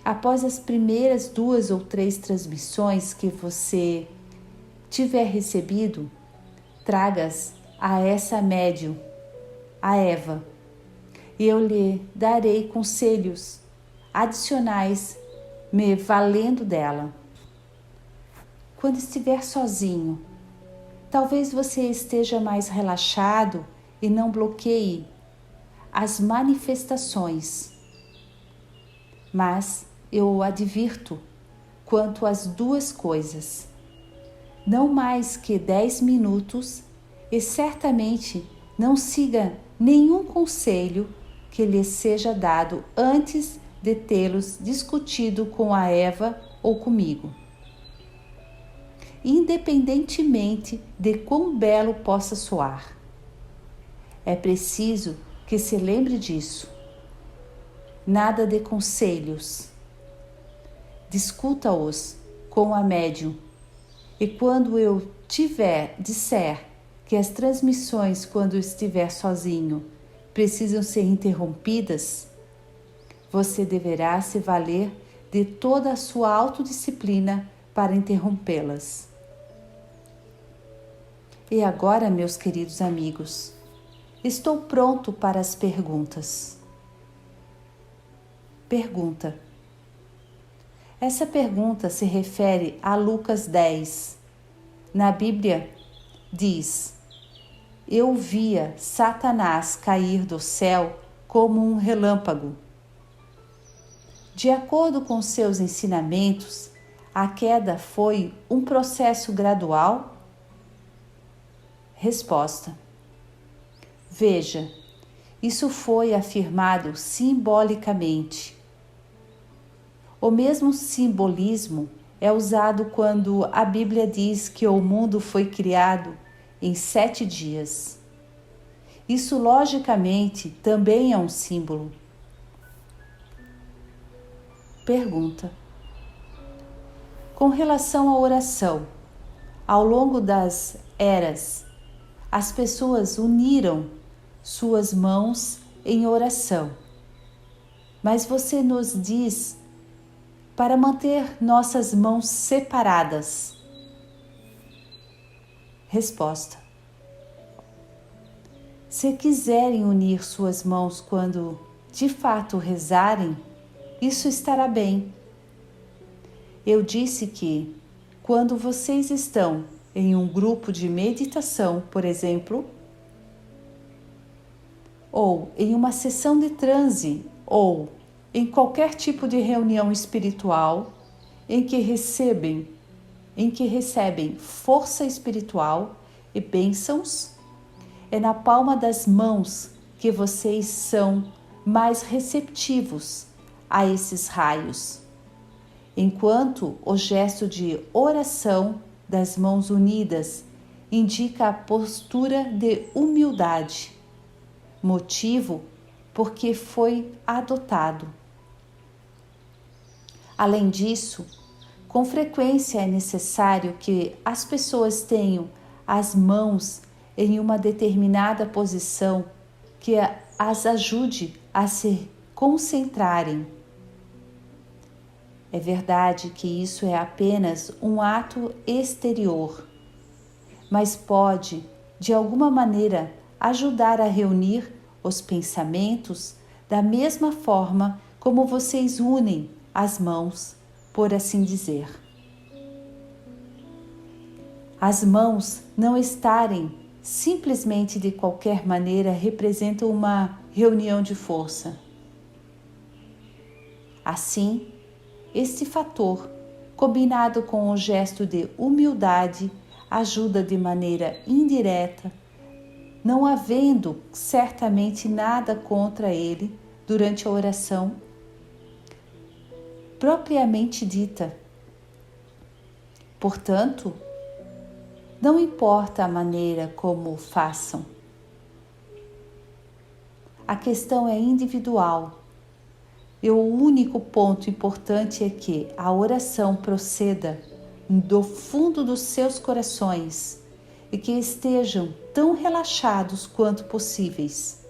Após as primeiras 2 ou 3 transmissões que você tiver recebido, traga-as a essa médium, a Eva, e eu lhe darei conselhos adicionais me valendo dela. Quando estiver sozinho, talvez você esteja mais relaxado e não bloqueie as manifestações. Mas eu o advirto quanto às 2 coisas. Não mais que 10 minutos e certamente não siga nenhum conselho que lhe seja dado antes de tê-los discutido com a Eva ou comigo. Independentemente de quão belo possa soar. É preciso que se lembre disso. Nada de conselhos. discuta-os com a médium. E quando eu disser que as transmissões, quando estiver sozinho, precisam ser interrompidas, você deverá se valer de toda a sua autodisciplina para interrompê-las. E agora, meus queridos amigos, estou pronto para as perguntas. Pergunta. Essa pergunta se refere a Lucas 10. Na Bíblia diz: eu via Satanás cair do céu como um relâmpago. De acordo com seus ensinamentos, a queda foi um processo gradual? Resposta. Veja, isso foi afirmado simbolicamente. O mesmo simbolismo é usado quando a Bíblia diz que o mundo foi criado em 7 dias. Isso, logicamente, também é um símbolo. Pergunta. Com relação à oração, ao longo das eras, as pessoas uniram suas mãos em oração. Mas você nos diz para manter nossas mãos separadas. Resposta. Se quiserem unir suas mãos quando de fato rezarem, isso estará bem. Eu disse que, quando vocês estão em um grupo de meditação, por exemplo, ou em uma sessão de transe, ou em qualquer tipo de reunião espiritual em que recebem força espiritual e bênçãos, é na palma das mãos que vocês são mais receptivos a esses raios, enquanto o gesto de oração das mãos unidas indica a postura de humildade, motivo porque foi adotado. Além disso, com frequência é necessário que as pessoas tenham as mãos em uma determinada posição que as ajude a se concentrarem. É verdade que isso é apenas um ato exterior, mas pode, de alguma maneira, ajudar a reunir os pensamentos da mesma forma como vocês unem as mãos, por assim dizer. As mãos não estarem simplesmente de qualquer maneira representam uma reunião de força. Assim, este fator, combinado com o gesto de humildade, ajuda de maneira indireta, não havendo certamente nada contra ele durante a oração propriamente dita. Portanto, não importa a maneira como o façam. A questão é individual. E o único ponto importante é que a oração proceda do fundo dos seus corações e que estejam tão relaxados quanto possíveis.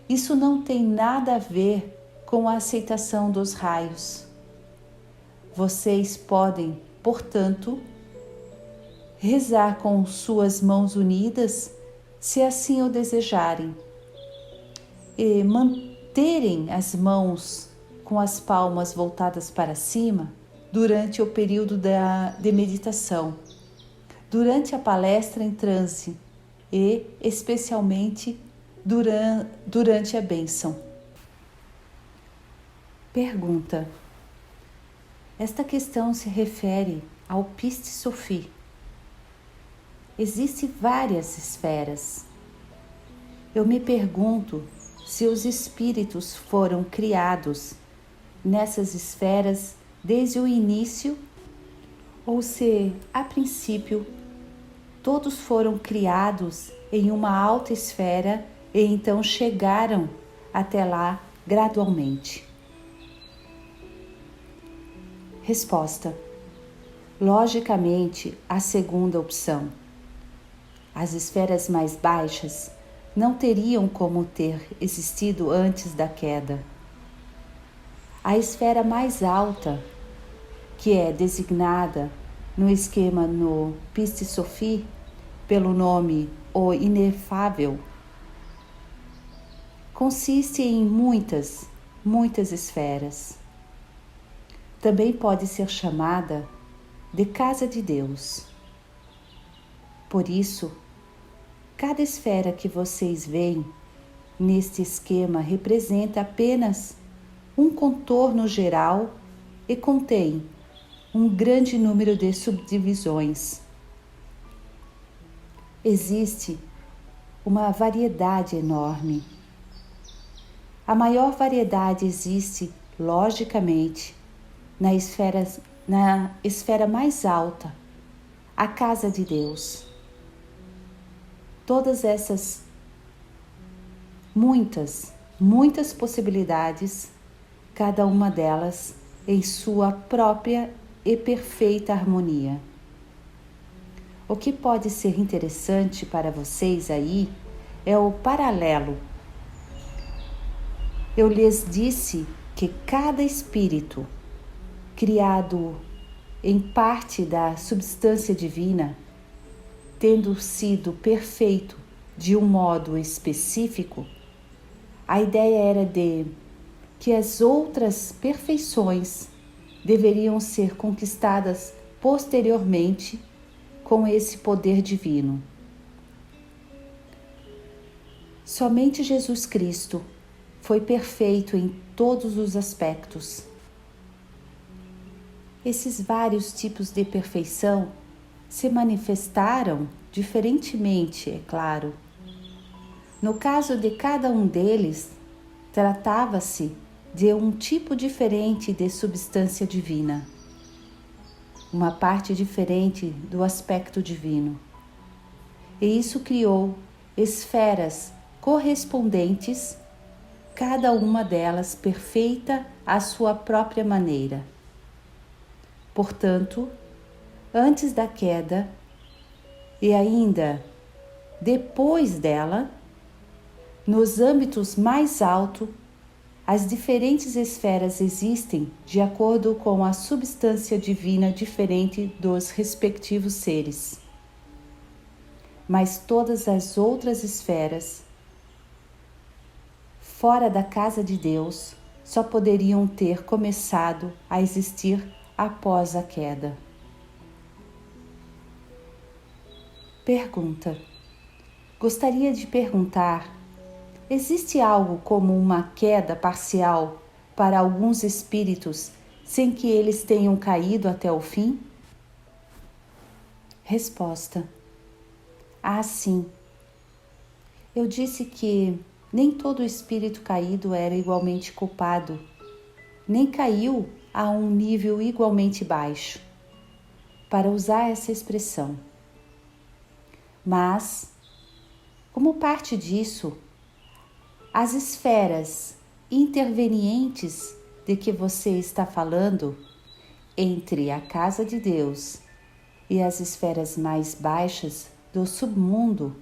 Isso não tem nada a ver com a aceitação dos raios. Vocês podem, portanto, rezar com suas mãos unidas, se assim o desejarem, e manterem as mãos com as palmas voltadas para cima durante o período de meditação, durante a palestra em transe e, especialmente, durante a bênção. Pergunta. Esta questão se refere ao Piste Sophie. Existem várias esferas. Eu me pergunto se os espíritos foram criados nessas esferas desde o início ou se, a princípio, todos foram criados em uma alta esfera e então chegaram até lá gradualmente. Resposta: logicamente, a segunda opção. As esferas mais baixas não teriam como ter existido antes da queda. A esfera mais alta, que é designada no esquema no Piste Sophie pelo nome O Inefável, consiste em muitas esferas. Também pode ser chamada de Casa de Deus. Por isso, cada esfera que vocês veem neste esquema representa apenas um contorno geral e contém um grande número de subdivisões. Existe uma variedade enorme. A maior variedade existe, logicamente, na esfera mais alta, a casa de Deus. Todas essas muitas possibilidades, cada uma delas em sua própria e perfeita harmonia. O que pode ser interessante para vocês aí é o paralelo. Eu lhes disse que cada espírito, criado em parte da substância divina, tendo sido perfeito de um modo específico, a ideia era de que as outras perfeições deveriam ser conquistadas posteriormente com esse poder divino. Somente Jesus Cristo foi perfeito em todos os aspectos. Esses vários tipos de perfeição se manifestaram diferentemente, é claro. No caso de cada um deles, tratava-se de um tipo diferente de substância divina, uma parte diferente do aspecto divino. E isso criou esferas correspondentes, cada uma delas perfeita à sua própria maneira. Portanto, antes da queda e ainda depois dela, nos âmbitos mais altos, as diferentes esferas existem de acordo com a substância divina diferente dos respectivos seres. Mas todas as outras esferas, fora da casa de Deus, só poderiam ter começado a existir após a queda. Pergunta: gostaria de perguntar, existe algo como uma queda parcial para alguns espíritos sem que eles tenham caído até o fim? Resposta: sim. Eu disse que nem todo espírito caído era igualmente culpado, nem caiu a um nível igualmente baixo, para usar essa expressão. Mas, como parte disso, as esferas intervenientes de que você está falando, entre a casa de Deus e as esferas mais baixas do submundo,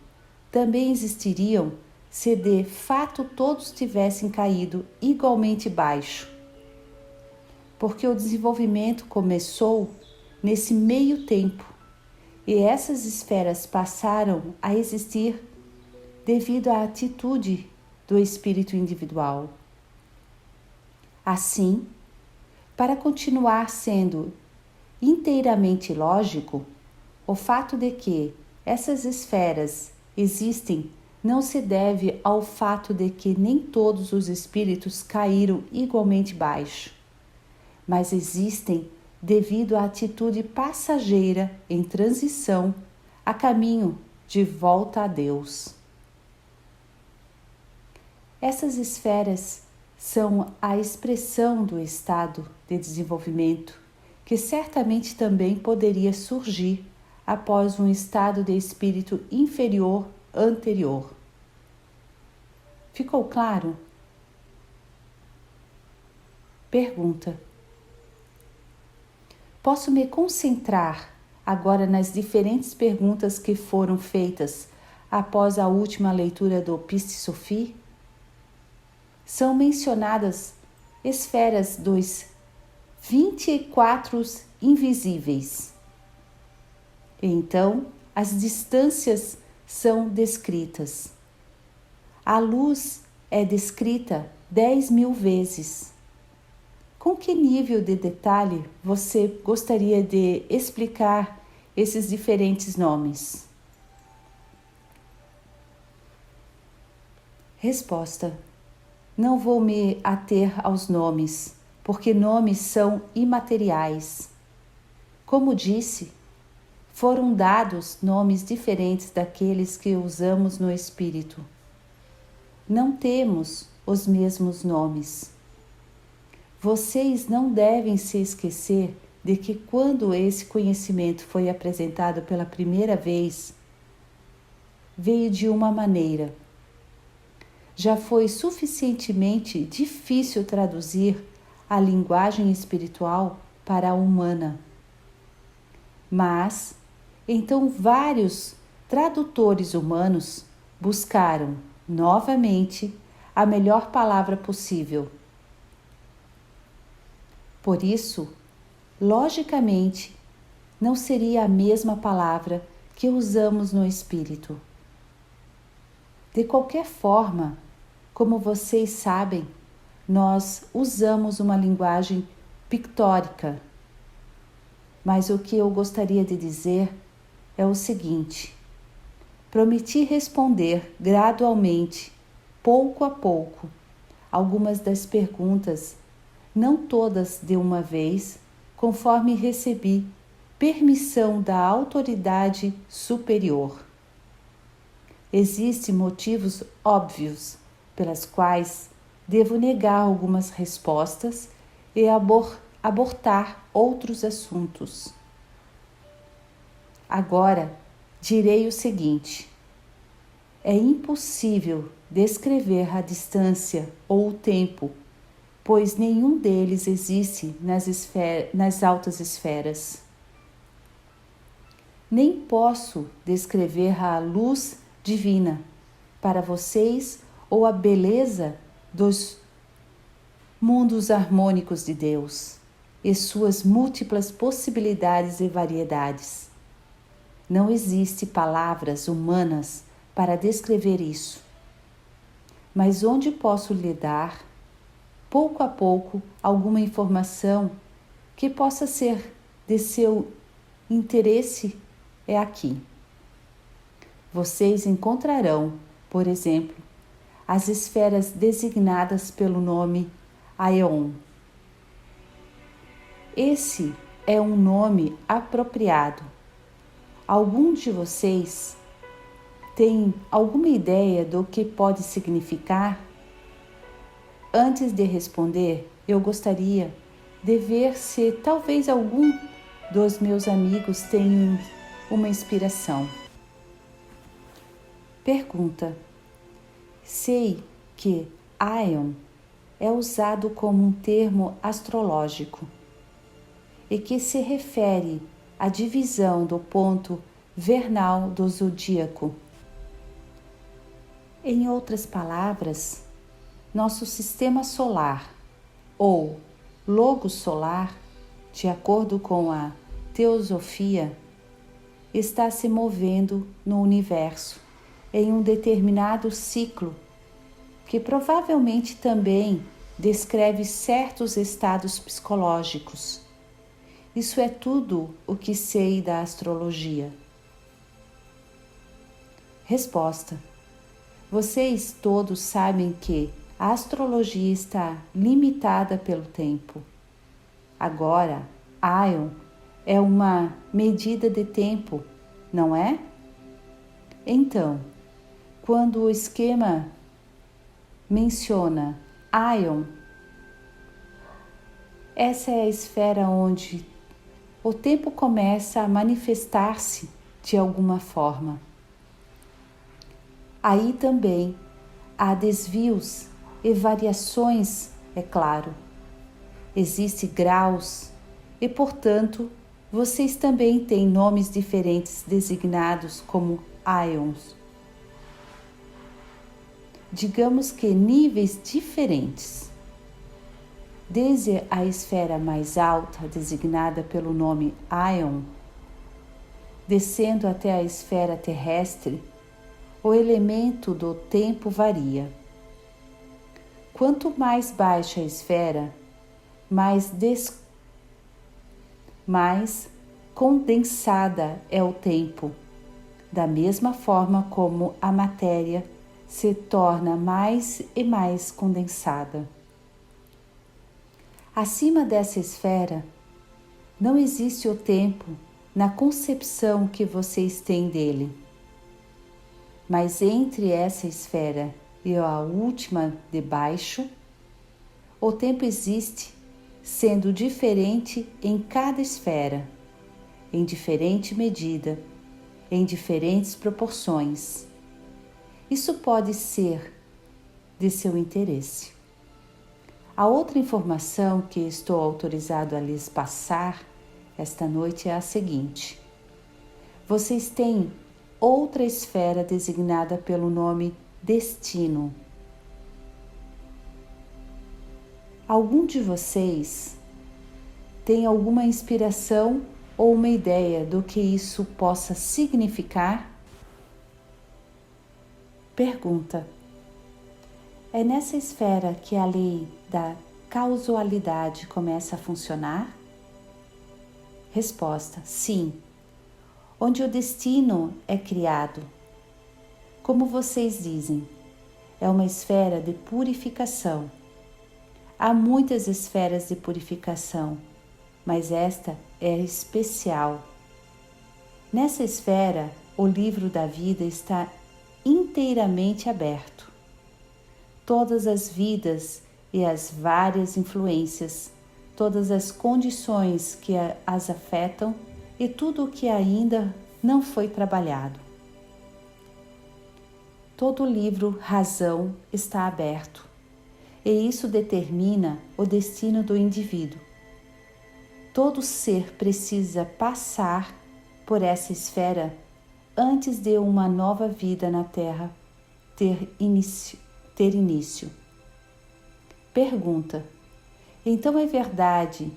também existiriam se de fato todos tivessem caído igualmente baixo. Porque o desenvolvimento começou nesse meio tempo e essas esferas passaram a existir devido à atitude do espírito individual. Assim, para continuar sendo inteiramente lógico, o fato de que essas esferas existem não se deve ao fato de que nem todos os espíritos caíram igualmente baixo, mas existem devido à atitude passageira em transição a caminho de volta a Deus. Essas esferas são a expressão do estado de desenvolvimento que certamente também poderia surgir após um estado de espírito inferior anterior. Ficou claro? Pergunta: posso me concentrar agora nas diferentes perguntas que foram feitas após a última leitura do Piste Sophie? São mencionadas esferas dos 24 invisíveis. Então, as distâncias são descritas. A luz é descrita 10.000 vezes. Com que nível de detalhe você gostaria de explicar esses diferentes nomes? Resposta: não vou me ater aos nomes, porque nomes são imateriais. Como disse, foram dados nomes diferentes daqueles que usamos no espírito. Não temos os mesmos nomes. Vocês não devem se esquecer de que quando esse conhecimento foi apresentado pela primeira vez, veio de uma maneira. Já foi suficientemente difícil traduzir a linguagem espiritual para a humana. Mas, então, vários tradutores humanos buscaram, novamente, a melhor palavra possível. Por isso, logicamente, não seria a mesma palavra que usamos no espírito. De qualquer forma, como vocês sabem, nós usamos uma linguagem pictórica. Mas o que eu gostaria de dizer é o seguinte: prometi responder gradualmente, pouco a pouco, algumas das perguntas, não todas de uma vez, conforme recebi permissão da autoridade superior. Existem motivos óbvios pelas quais devo negar algumas respostas e abortar outros assuntos. Agora, direi o seguinte: é impossível descrever a distância ou o tempo, pois nenhum deles existe nas altas esferas. Nem posso descrever a luz divina para vocês ou a beleza dos mundos harmônicos de Deus e suas múltiplas possibilidades e variedades. Não existem palavras humanas para descrever isso. Mas onde posso lhe dar, pouco a pouco, alguma informação que possa ser de seu interesse é aqui. Vocês encontrarão, por exemplo, as esferas designadas pelo nome Aeon. Esse é um nome apropriado. Algum de vocês tem alguma ideia do que pode significar? Antes de responder, eu gostaria de ver se talvez algum dos meus amigos tenha uma inspiração. Pergunta: sei que Aeon é usado como um termo astrológico e que se refere à divisão do ponto vernal do zodíaco. Em outras palavras, nosso sistema solar, ou logo solar, de acordo com a teosofia, está se movendo no universo em um determinado ciclo, que provavelmente também descreve certos estados psicológicos. Isso é tudo o que sei da astrologia. Resposta: vocês todos sabem que a astrologia está limitada pelo tempo. Agora, Aeon é uma medida de tempo, não é? Então, quando o esquema menciona Aeon, essa é a esfera onde o tempo começa a manifestar-se de alguma forma. Aí também há desvios e variações, é claro. Existem graus e, portanto, vocês também têm nomes diferentes designados como Aions. Digamos que níveis diferentes. Desde a esfera mais alta, designada pelo nome Aion, descendo até a esfera terrestre, o elemento do tempo varia. Quanto mais baixa a esfera, mais condensada é o tempo, da mesma forma como a matéria se torna mais e mais condensada. Acima dessa esfera, não existe o tempo na concepção que vocês têm dele. Mas entre essa esfera e a última de baixo, o tempo existe, sendo diferente em cada esfera, em diferente medida, em diferentes proporções. Isso pode ser de seu interesse. A outra informação que estou autorizado a lhes passar esta noite é a seguinte: vocês têm outra esfera designada pelo nome destino. Algum de vocês tem alguma inspiração ou uma ideia do que isso possa significar? Pergunta: é nessa esfera que a lei da causalidade começa a funcionar? Resposta: sim, onde o destino é criado. Como vocês dizem, é uma esfera de purificação. Há muitas esferas de purificação, mas esta é especial. Nessa esfera, o livro da vida está inteiramente aberto. Todas as vidas e as várias influências, todas as condições que as afetam e tudo o que ainda não foi trabalhado. Todo o livro Razão está aberto, e isso determina o destino do indivíduo. Todo ser precisa passar por essa esfera antes de uma nova vida na Terra ter início. Pergunta: então é verdade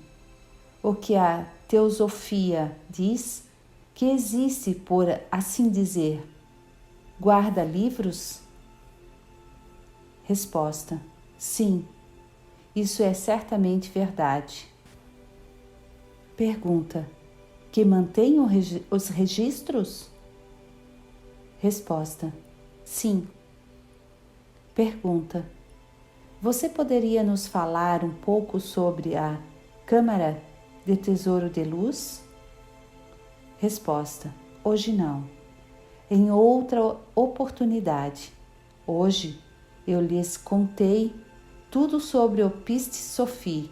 o que a teosofia diz, que existe, por assim dizer, guarda-livros? Resposta: sim, isso é certamente verdade. Pergunta: que mantém os registros? Resposta: sim. Pergunta: você poderia nos falar um pouco sobre a Câmara de Tesouro de Luz? Resposta: hoje não. Em outra oportunidade. Hoje eu lhes contei tudo sobre o Piste Sophie,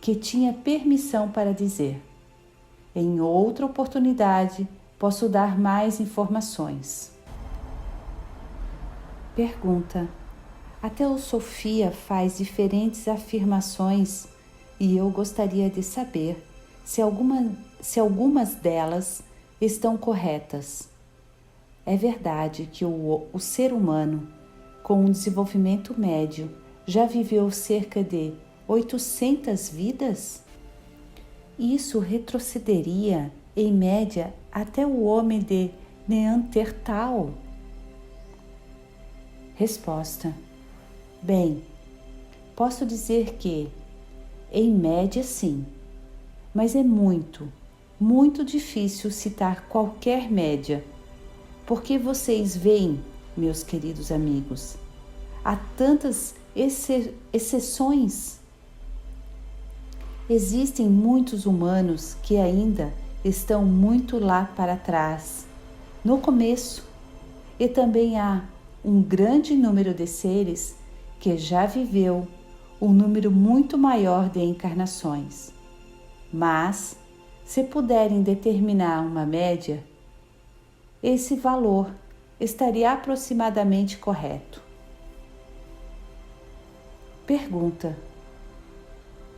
que tinha permissão para dizer. Em outra oportunidade posso dar mais informações. Pergunta: a Teosofia faz diferentes afirmações e eu gostaria de saber se algumas delas estão corretas. É verdade que o ser humano, com um desenvolvimento médio, já viveu cerca de 800 vidas? Isso retrocederia, em média, até o homem de Neandertal. Resposta: bem, posso dizer que, em média, sim, mas é muito difícil citar qualquer média, porque vocês veem, meus queridos amigos, há tantas exceções. Existem muitos humanos que ainda estão muito lá para trás, no começo, e também há um grande número de seres que já viveu um número muito maior de encarnações. Mas, se puderem determinar uma média, esse valor estaria aproximadamente correto. Pergunta: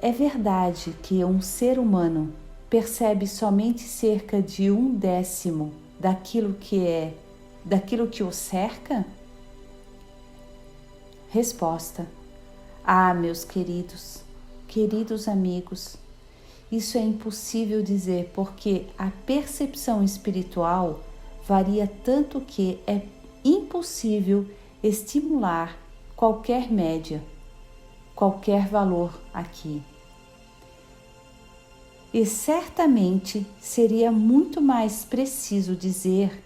É verdade que um ser humano percebe somente cerca de 1/10 daquilo que o cerca? Resposta: ah, meus queridos amigos, isso é impossível dizer porque a percepção espiritual varia tanto que é impossível estimular qualquer média, qualquer valor aqui. E certamente seria muito mais preciso dizer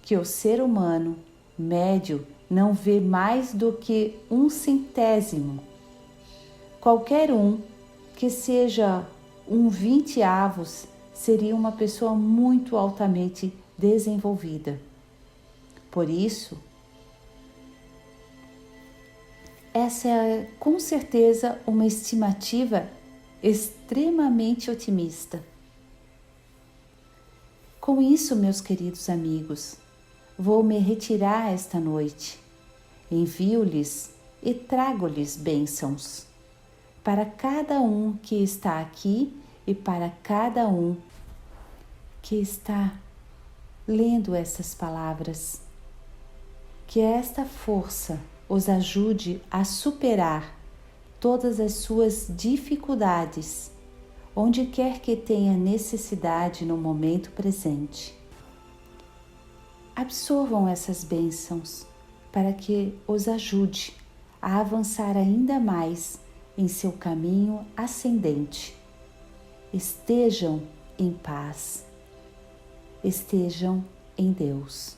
que o ser humano médio não vê mais do que 1/100. Qualquer um que seja 1/20 seria uma pessoa muito altamente desenvolvida. Por isso, essa é com certeza uma estimativa extremamente otimista. Com isso, meus queridos amigos, vou me retirar esta noite. Envio-lhes e trago-lhes bênçãos para cada um que está aqui e para cada um que está lendo essas palavras. Que esta força os ajude a superar todas as suas dificuldades, onde quer que tenha necessidade no momento presente. Absorvam essas bênçãos para que os ajude a avançar ainda mais em seu caminho ascendente. Estejam em paz, estejam em Deus.